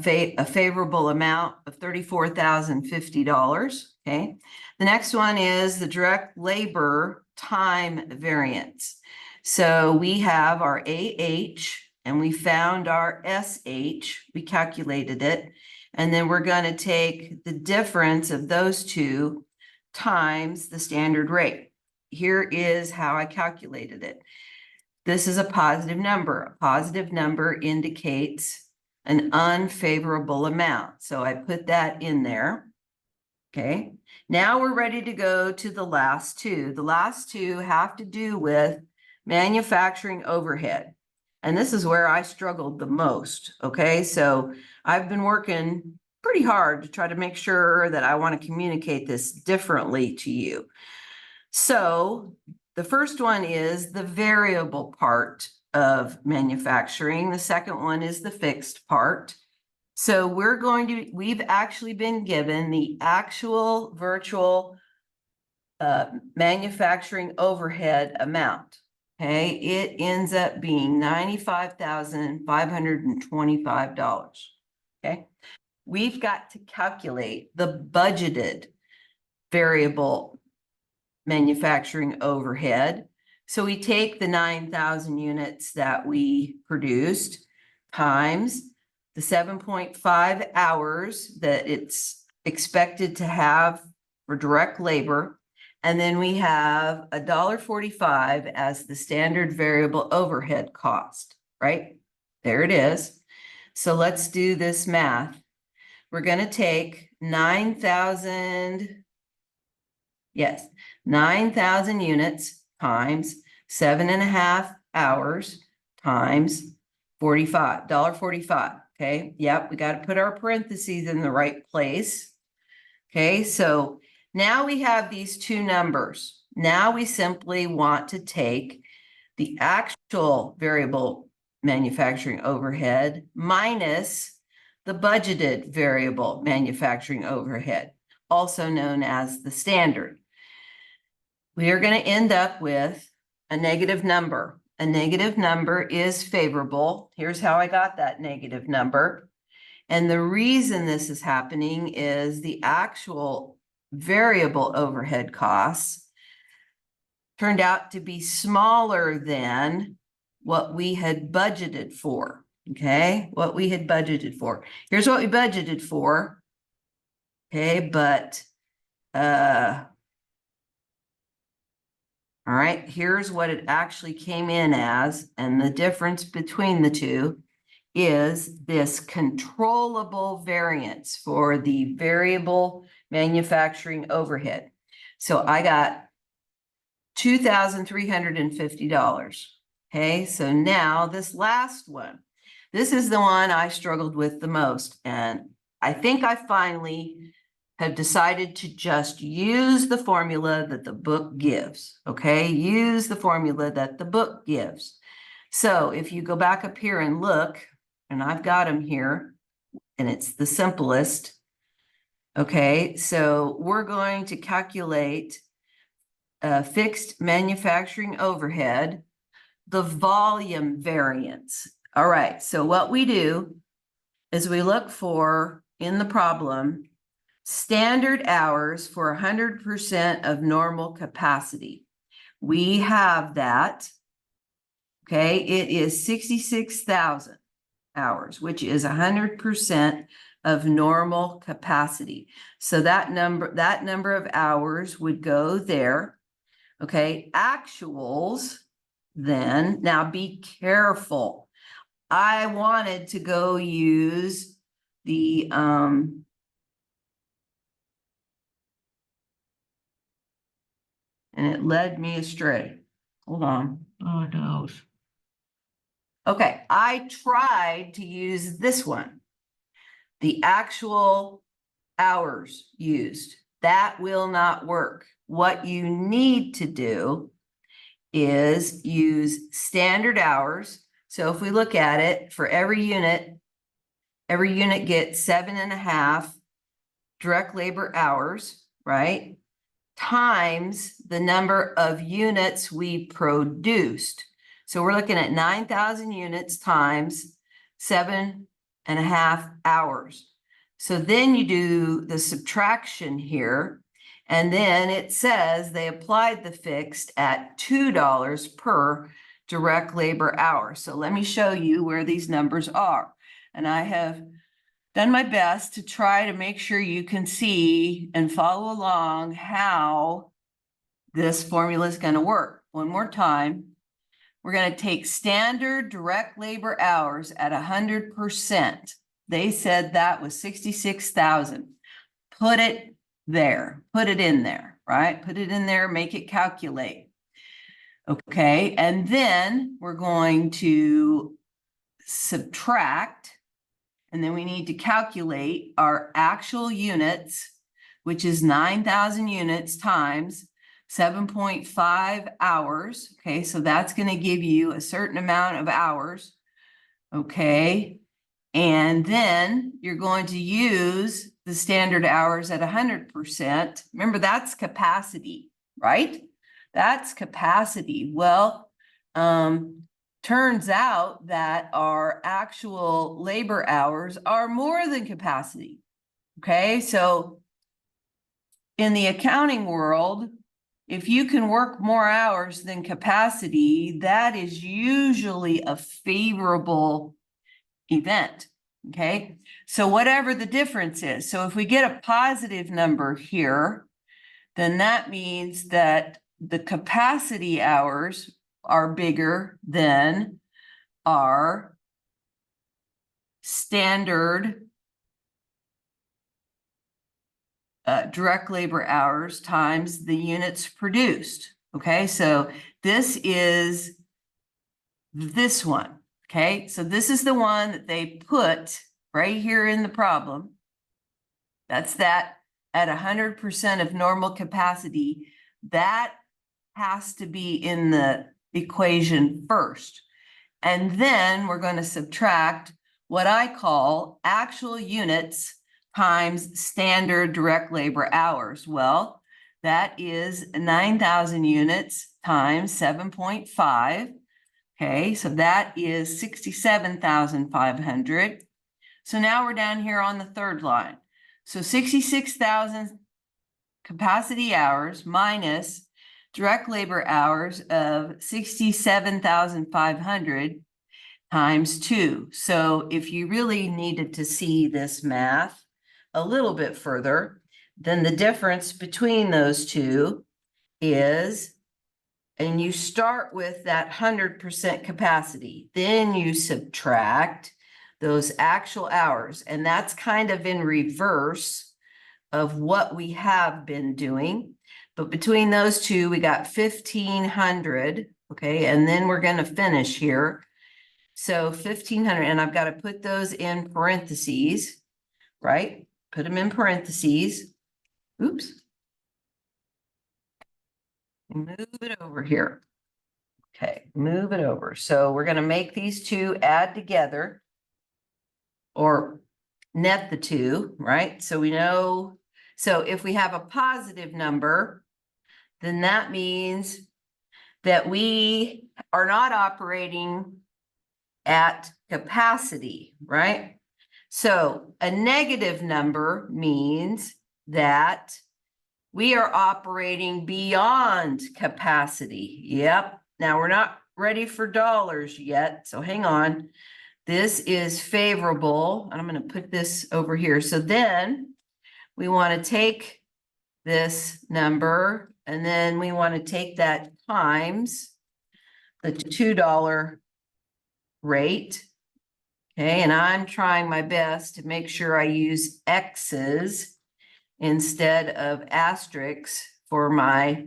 favorable amount of $34,050. Okay, the next one is the direct labor time variance. So we have our AH and we found our SH. We calculated it, and then we're going to take the difference of those two times the standard rate. Here is how I calculated it. This is a positive number. A positive number indicates an unfavorable amount. So I put that in there. Okay. Now we're ready to go to the last two. The last two have to do with manufacturing overhead. And this is where I struggled the most. Okay. So I've been working pretty hard to try to make sure that I want to communicate this differently to you. So the first one is the variable part of manufacturing. The second one is the fixed part. So we've actually been given the actual virtual manufacturing overhead amount. Okay, it ends up being $95,525. Okay, we've got to calculate the budgeted variable manufacturing overhead. So we take the 9,000 units that we produced times the 7.5 hours that it's expected to have for direct labor. And then we have $1.45 as the standard variable overhead cost, right? There it is. So let's do this math. We're going to take 9,000 units times 7.5 hours times $45. Okay. Yep. We got to put our parentheses in the right place. Okay. So now we have these two numbers. Now we simply want to take the actual variable manufacturing overhead minus the budgeted variable manufacturing overhead, also known as the standard. We are going to end up with a negative number. A negative number is favorable. Here's how I got that negative number. And the reason this is happening is the actual variable overhead costs turned out to be smaller than what we had budgeted for. Okay, what we had budgeted for. Here's what we budgeted for. Okay, but all right, here's what it actually came in as, and the difference between the two is this controllable variance for the variable manufacturing overhead. So I got $2,350. Okay, so now this last one, this is the one I struggled with the most, and I think I finally have decided to just use the formula that the book gives. Okay, use the formula that the book gives. So if you go back up here and look, and I've got them here, and it's the simplest. Okay, so we're going to calculate fixed manufacturing overhead, the volume variance. All right, so what we do is we look for, in the problem, standard hours for 100% of normal capacity. We have that. Okay, it is 66,000 hours, which is 100% of normal capacity. So that number of hours would go there. Okay, actuals then, now be careful. I wanted to go use the and it led me astray. Hold on. Oh no. Okay, I tried to use this one. The actual hours used. That will not work. What you need to do is use standard hours. So if we look at it, for every unit gets 7.5 direct labor hours, right? Times the number of units we produced. So we're looking at 9,000 units times 7.5 hours. So then you do the subtraction here, and then it says they applied the fixed at $2 per direct labor hour. So let me show you where these numbers are. And I have done my best to try to make sure you can see and follow along how this formula is going to work. One more time. We're going to take standard direct labor hours at 100%. They said that was 66,000. Put it there. Put it in there, right? Put it in there, make it calculate. Okay, and then we're going to subtract, and then we need to calculate our actual units, which is 9,000 units times 7.5 hours. Okay, so that's going to give you a certain amount of hours. Okay, and then you're going to use the standard hours at 100%. Remember, that's capacity, right? That's capacity. Well, turns out that our actual labor hours are more than capacity. Okay, so in the accounting world, if you can work more hours than capacity, that is usually a favorable event. Okay, so whatever the difference is, so if we get a positive number here, then that means that the capacity hours are bigger than our standard direct labor hours times the units produced. Okay, so this is this one. Okay, so this is the one that they put right here in the problem. That's that at 100% of normal capacity. That has to be in the equation first. And then we're going to subtract what I call actual units times standard direct labor hours. Well, that is 9,000 units times 7.5. Okay, so that is 67,500. So now we're down here on the third line. So 66,000 capacity hours minus direct labor hours of 67,500 times 2. So if you really needed to see this math a little bit further, then the difference between those two is, and you start with that 100% capacity, then you subtract those actual hours, and that's kind of in reverse of what we have been doing. But between those two, we got 1,500, okay, and then we're going to finish here. So 1,500, and I've got to put those in parentheses, right? Put them in parentheses. Oops. Move it over here. Okay, move it over. So we're going to make these two add together or net the two, right? So we know So if we have a positive number, then that means that we are not operating at capacity, right? So a negative number means that we are operating beyond capacity. Yep. Now we're not ready for dollars yet, so hang on. This is favorable. I'm going to put this over here. So then we want to take this number and then we want to take that times the $2 rate. Okay, and I'm trying my best to make sure I use X's instead of asterisks for my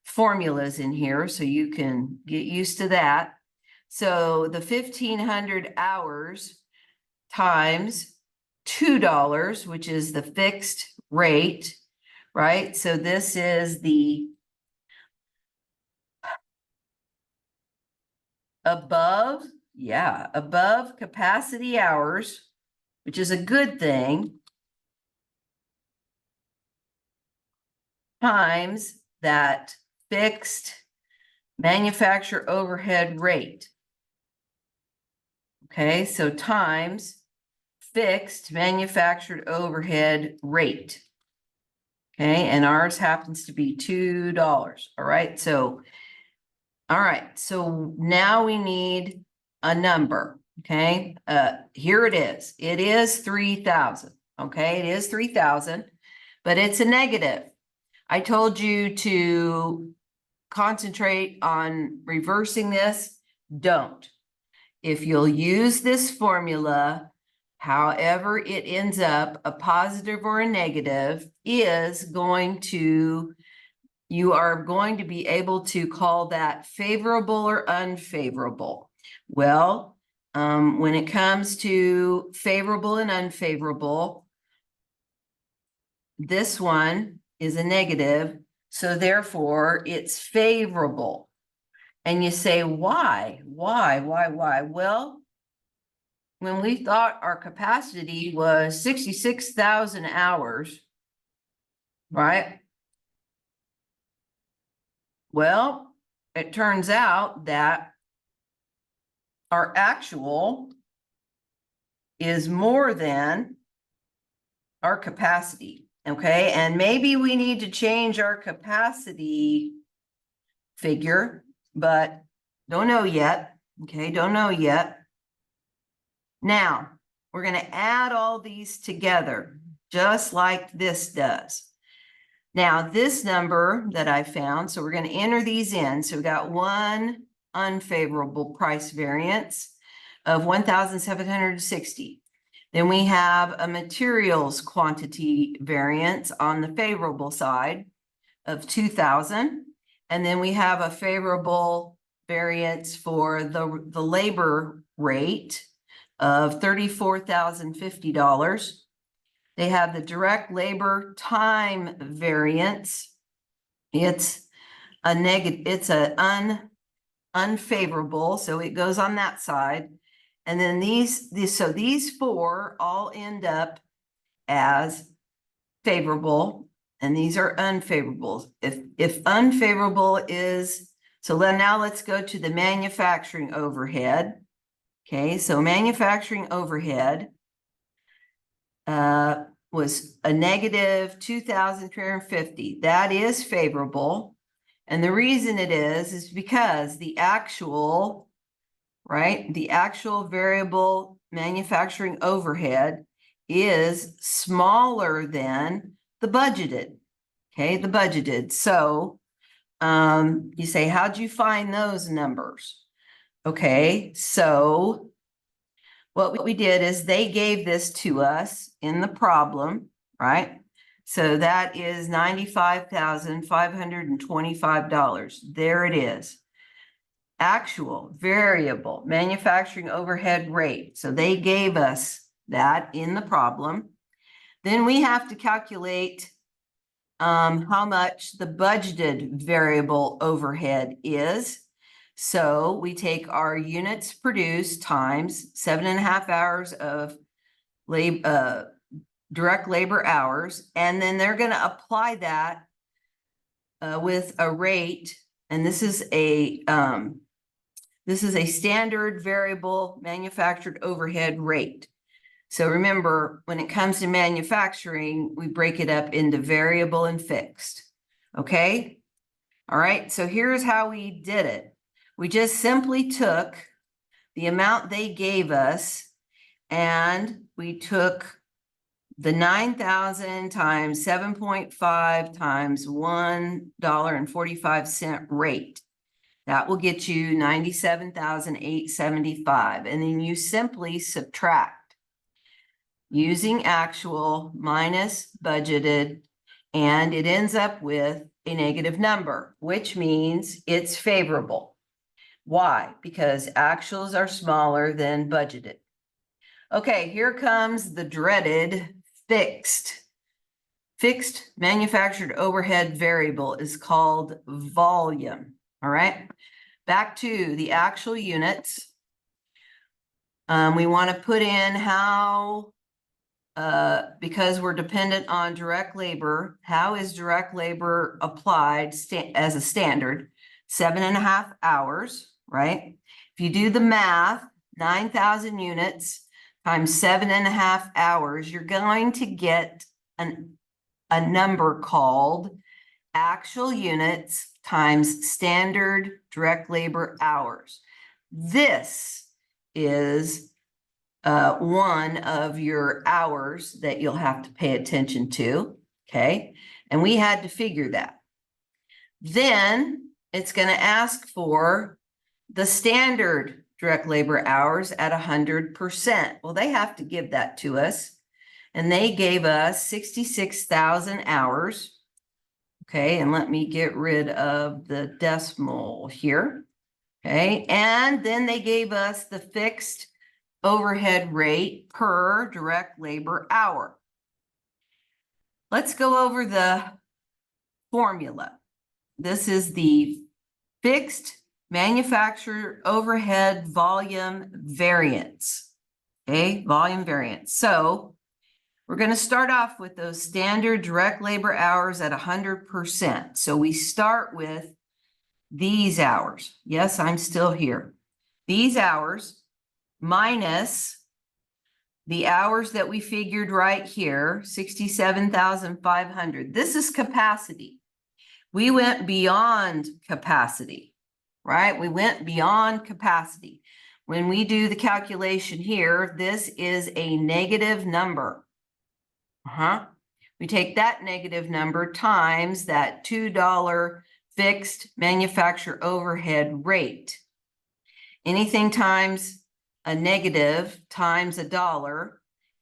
formulas in here, so you can get used to that. So the 1,500 hours times $2, which is the fixed rate, right? So this is the above capacity hours, which is a good thing, times that fixed manufacturer overhead rate. Okay, so times fixed manufactured overhead rate. Okay, and ours happens to be $2. All right, so now we need a number. Okay, here it is. It is 3,000. Okay, it is 3,000, but it's a negative. I told you to concentrate on reversing this. Don't. If you'll use this formula, however it ends up, a positive or a negative, you are going to be able to call that favorable or unfavorable. Well, when it comes to favorable and unfavorable, this one is a negative, so therefore it's favorable. And you say, why? Well, when we thought our capacity was 66,000 hours, right? Well, it turns out that our actual is more than our capacity, okay? And maybe we need to change our capacity figure, but don't know yet, okay? Don't know yet. Now, we're going to add all these together, just like this does. Now, this number that I found, so we're going to enter these in. So we got one unfavorable price variance of 1,760. Then we have a materials quantity variance on the favorable side of 2,000. And then we have a favorable variance for the labor rate of $34,050. They have the direct labor time variance. It's a negative, it's an unfavorable, so it goes on that side. And then these four all end up as favorable, and these are unfavorable. If unfavorable is, so now let's go to the manufacturing overhead. Okay, so manufacturing overhead was a negative 2,350. That is favorable. And the reason it is because the actual, right, the actual variable manufacturing overhead is smaller than the budgeted. Okay, the budgeted. So you say, how'd you find those numbers? Okay, so what we did is they gave this to us in the problem, right? So that is $95,525. There it is. Actual variable manufacturing overhead rate. So they gave us that in the problem. Then we have to calculate how much the budgeted variable overhead is. So we take our units produced times 7.5 hours of direct labor hours, and then they're going to apply that with a rate, and this is a standard variable manufactured overhead rate. So remember, when it comes to manufacturing, we break it up into variable and fixed. Okay? All right, so here's how we did it. We just simply took the amount they gave us, and we took the 9,000 times 7.5 times $1.45 rate. That will get you 97,875. And then you simply subtract using actual minus budgeted, and it ends up with a negative number, which means it's favorable. Why? Because actuals are smaller than budgeted. Okay, here comes the dreaded fixed. Fixed manufactured overhead variable is called volume. All right, back to the actual units. We want to put in how, because we're dependent on direct labor, how is direct labor applied as a standard? 7.5 hours, right? If you do the math, 9,000 units times 7.5 hours, you're going to get a number called actual units times standard direct labor hours. This is one of your hours that you'll have to pay attention to, okay? And we had to figure that. Then it's going to ask for the standard direct labor hours at 100%. Well, they have to give that to us. And they gave us 66,000 hours. Okay, and let me get rid of the decimal here. Okay, and then they gave us the fixed overhead rate per direct labor hour. Let's go over the formula. This is the fixed manufacturer overhead volume variance. Okay, volume variance. So we're going to start off with those standard direct labor hours at 100%. So we start with these hours. Yes, I'm still here. These hours minus the hours that we figured right here, 67,500. This is capacity. We went beyond capacity, right? We went beyond capacity. When we do the calculation here, this is a negative number. We take that negative number times that $2 fixed manufacturer overhead rate. Anything times a negative times $1,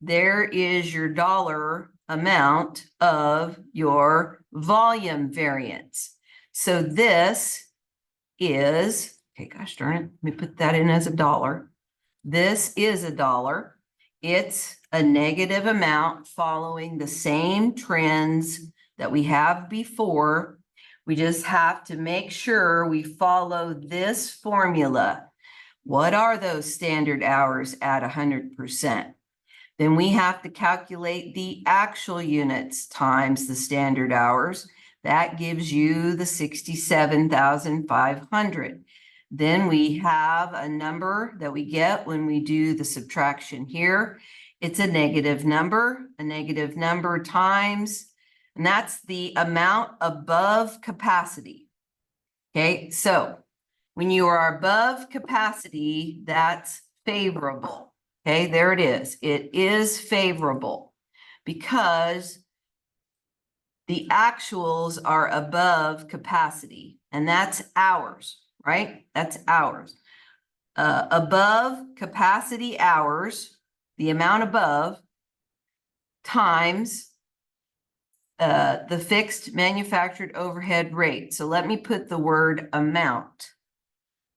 there is your dollar amount of your volume variance. So this is, okay, gosh darn it, let me put that in as $1. This is $1. It's a negative amount following the same trends that we have before. We just have to make sure we follow this formula. What are those standard hours at 100%? Then we have to calculate the actual units times the standard hours. That gives you the 67,500. Then we have a number that we get when we do the subtraction here. It's a negative number times, and that's the amount above capacity. Okay, so when you are above capacity, that's favorable. Okay, there it is. It is favorable because the actuals are above capacity, and that's hours, right? That's hours. Above capacity hours, the amount above, times the fixed manufactured overhead rate. So let me put the word amount.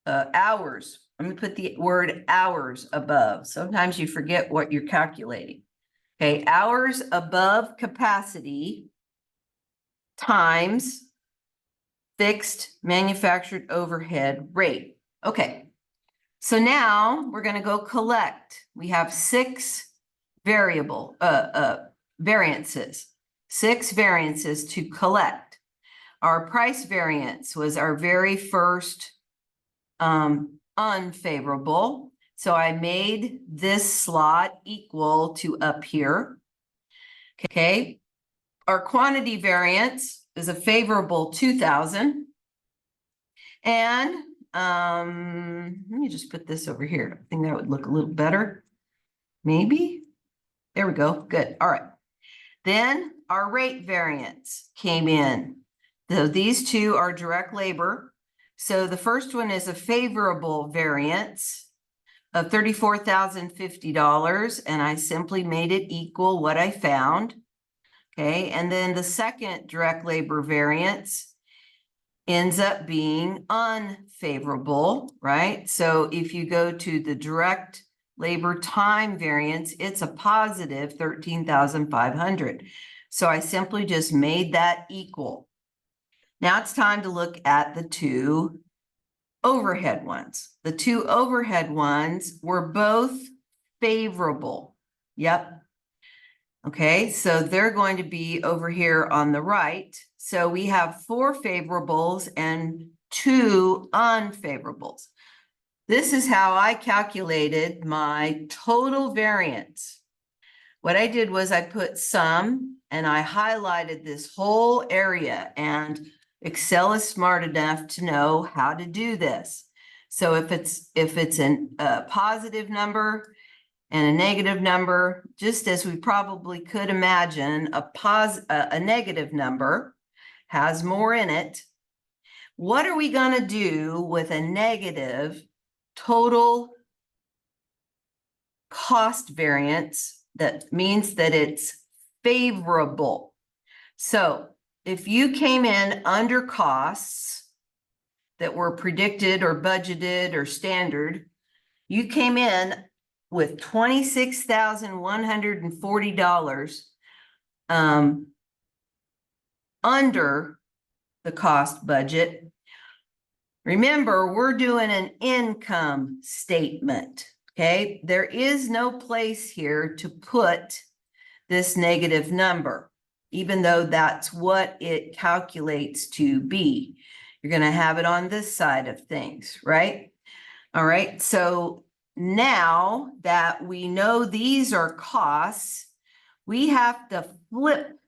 Hours. Let me put the word hours above. Sometimes you forget what you're calculating. Okay, hours above capacity times fixed manufactured overhead rate. Okay, so now we're going to go collect. We have 6 variable variances, 6 variances to collect. Our price variance was our very first unfavorable. So I made this slot equal to up here. Okay. Our quantity variance is a favorable 2,000. And let me just put this over here. I think that would look a little better. Maybe. There we go. Good. All right. Then our rate variance came in. So these two are direct labor. So the first one is a favorable variance of $34,050, and I simply made it equal what I found. Okay, and then the second direct labor variance ends up being unfavorable, right? So if you go to the direct labor time variance, it's a positive 13,500. So I simply just made that equal. Now it's time to look at the two overhead ones. The two overhead ones were both favorable. Yep. Okay, so they're going to be over here on the right. So we have 4 favorables and 2 unfavorables. This is how I calculated my total variance. What I did was I put sum and I highlighted this whole area, and Excel is smart enough to know how to do this. So if it's a positive number and a negative number, just as we probably could imagine, a negative number has more in it. What are we going to do with a negative total cost variance that means that it's favorable? So if you came in under costs that were predicted or budgeted or standard, you came in with $26,140 under the cost budget. Remember, we're doing an income statement, okay? There is no place here to put this negative number, even though that's what it calculates to be. You're going to have it on this side of things, right? All right, so now that we know these are costs, we have to flip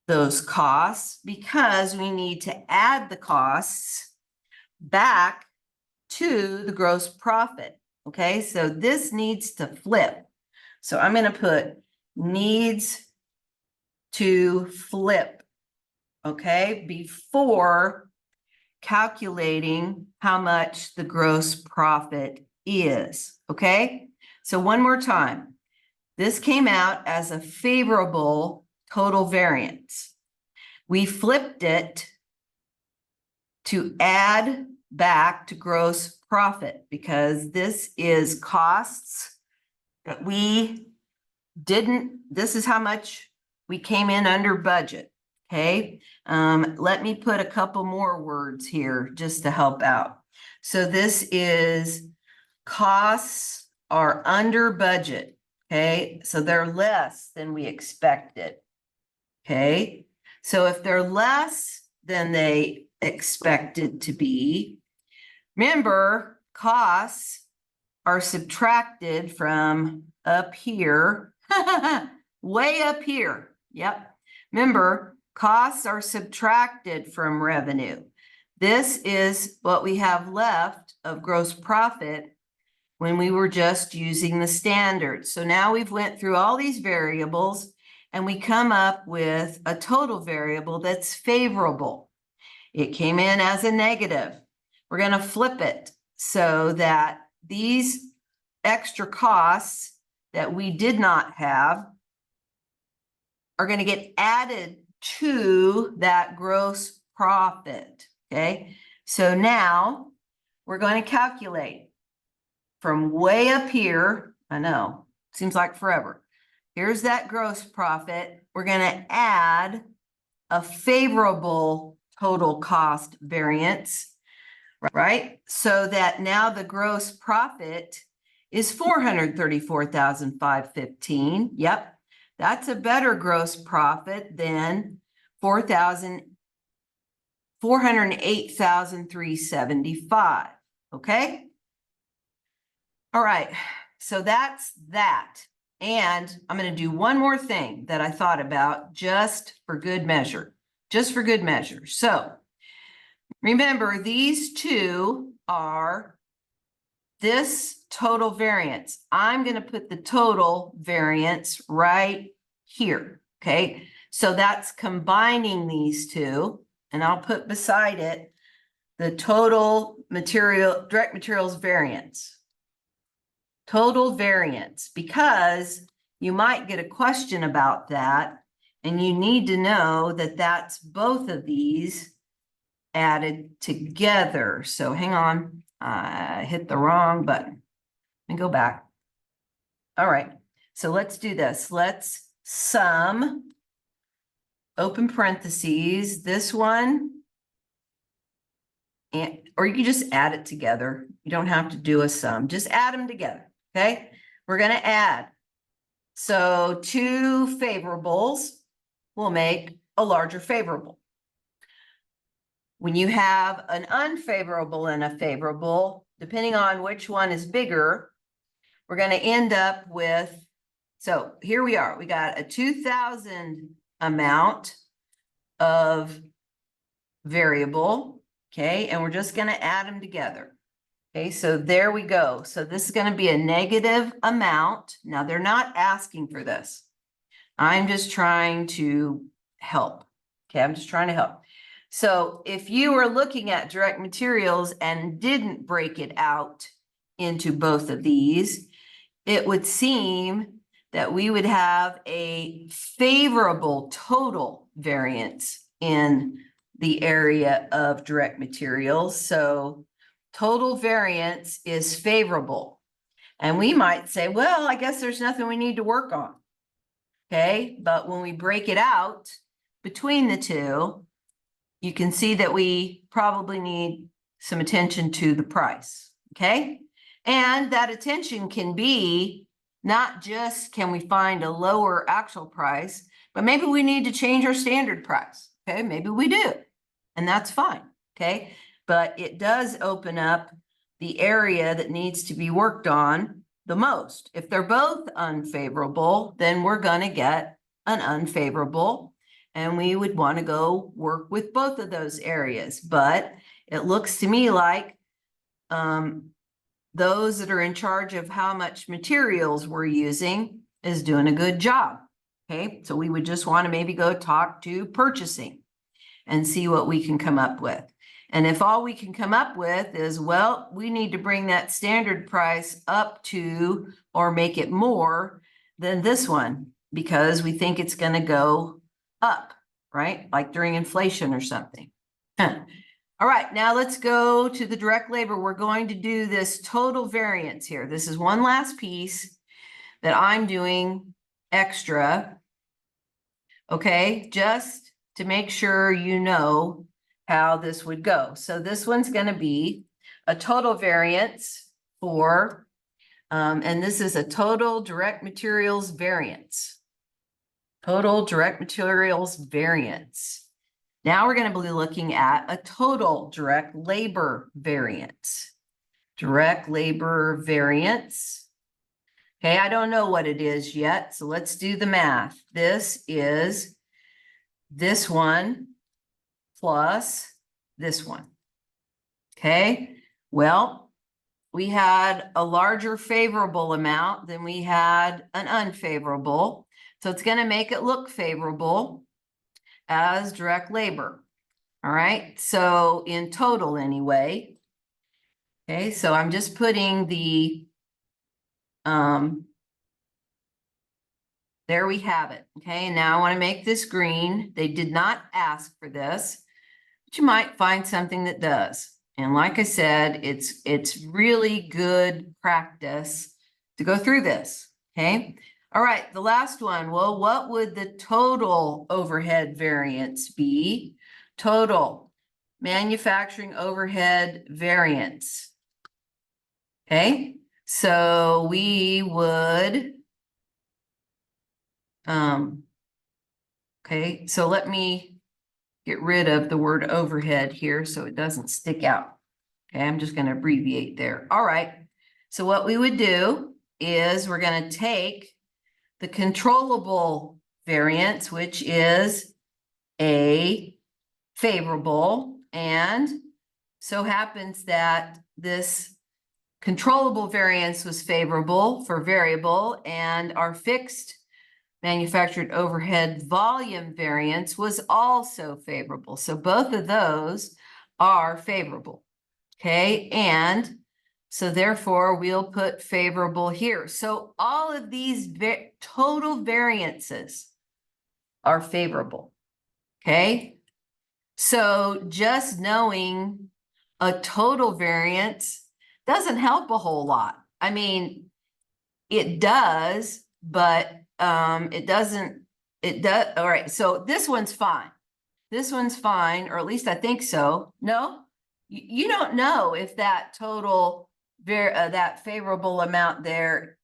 those costs because we need to add the costs back to the gross profit. Okay, so this needs to flip. So I'm going to put needs to flip, okay, before calculating how much the gross profit is. Okay, so one more time. This came out as a favorable total variance. We flipped it to add back to gross profit because this is costs that we didn't, this is how much we came in under budget. Okay, let me put a couple more words here just to help out. So this is costs are under budget. Okay, so they're less than we expected. Okay, so if they're less than they expected to be, remember, costs are subtracted from up here, way up here. Yep. Remember, costs are subtracted from revenue. This is what we have left of gross profit when we were just using the standard. So now we've went through all these variables and we come up with a total variable that's favorable. It came in as a negative. We're going to flip it so that these extra costs that we did not have are going to get added to that gross profit. Okay, so now we're going to calculate from way up here. I know, seems like forever. Here's that gross profit. We're going to add a favorable total cost variance, right? So that now the gross profit is $434,515. Yep, That's a better gross profit than 408,375. Okay. All right. So that's that. And I'm going to do one more thing that I thought about just for good measure. Just for good measure. So remember, these two are this total variance. I'm going to put the total variance right here. Okay. So that's combining these two. And I'll put beside it the total material, direct materials variance. Total variance, because you might get a question about that. And you need to know that that's both of these added together. So hang on, I hit the wrong button. Let me go back. All right, so let's do this. Let's sum, open parentheses, this one, and or you can just add it together. You don't have to do a sum, just add them together, okay? We're gonna add. So two favorables will make a larger favorable. When you have an unfavorable and a favorable, depending on which one is bigger, we're going to end up with, so here we are, we got a 2,000 amount of variable, okay, and we're just going to add them together. Okay, so there we go. So this is going to be a negative amount. Now they're not asking for this. I'm just trying to help. Okay, I'm just trying to help. So if you were looking at direct materials and didn't break it out into both of these, it would seem that we would have a favorable total variance in the area of direct materials. So total variance is favorable. And we might say, well, I guess there's nothing we need to work on. Okay, but when we break it out between the two, you can see that we probably need some attention to the price. Okay, and that attention can be not just can we find a lower actual price, but maybe we need to change our standard price. Okay, maybe we do, and that's fine. Okay, but it does open up the area that needs to be worked on the most. If they're both unfavorable, then we're going to get an unfavorable, and we would want to go work with both of those areas. But it looks to me like those that are in charge of how much materials we're using is doing a good job. Okay, so we would just want to maybe go talk to purchasing and see what we can come up with. And if all we can come up with is, well, we need to bring that standard price up to or make it more than this one because we think it's going to go up, right? Like during inflation or something. All right, now let's go to the direct labor. We're going to do this total variance here. This is one last piece that I'm doing extra. Okay, just to make sure you know how this would go. So this one's going to be a total variance for, and this is a total direct materials variance. Total direct materials variance. Now we're going to be looking at a total direct labor variance. Direct labor variance. Okay, I don't know what it is yet, so let's do the math. This is this one plus this one. Okay, well, we had a larger favorable amount than we had an unfavorable. So it's going to make it look favorable as direct labor. All right, so in total anyway. Okay, so I'm just putting the, there we have it. Okay, and now I want to make this green. They did not ask for this, but you might find something that does. And like I said, it's really good practice to go through this. Okay. All right, the last one. Well, what would the total overhead variance be? Total manufacturing overhead variance. Okay, so we would Okay, so let me get rid of the word overhead here so it doesn't stick out. Okay, I'm just going to abbreviate there. All right. So what we would do is we're going to take the controllable variance, which is a favorable, and so happens that this controllable variance was favorable for variable, and our fixed manufactured overhead volume variance was also favorable. So both of those are favorable. Okay, and so therefore we'll put favorable here. So all of these total variances are favorable. Okay, so just knowing a total variance doesn't help a whole lot. I mean, it does, but it doesn't, it does. All right, so this one's fine. This one's fine, or at least I think so. No, you don't know if that total, that favorable amount there,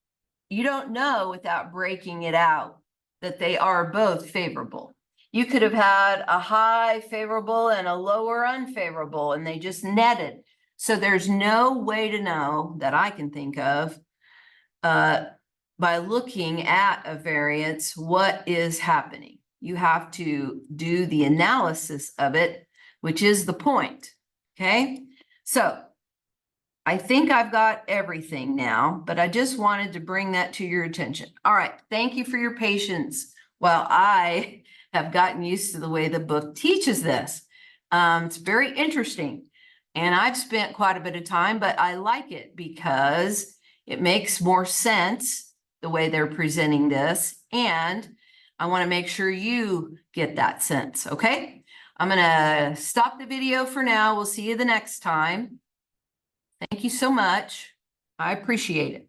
you don't know without breaking it out that they are both favorable. You could have had a high favorable and a lower unfavorable, and they just netted. So there's no way to know that I can think of by looking at a variance, what is happening. You have to do the analysis of it, which is the point. Okay, so I think I've got everything now, but I just wanted to bring that to your attention. All right, thank you for your patience while I have gotten used to the way the book teaches this. It's very interesting, and I've spent quite a bit of time, but I like it because it makes more sense the way they're presenting this, and I want to make sure you get that sense, okay? I'm going to stop the video for now. We'll see you the next time. Thank you so much. I appreciate it.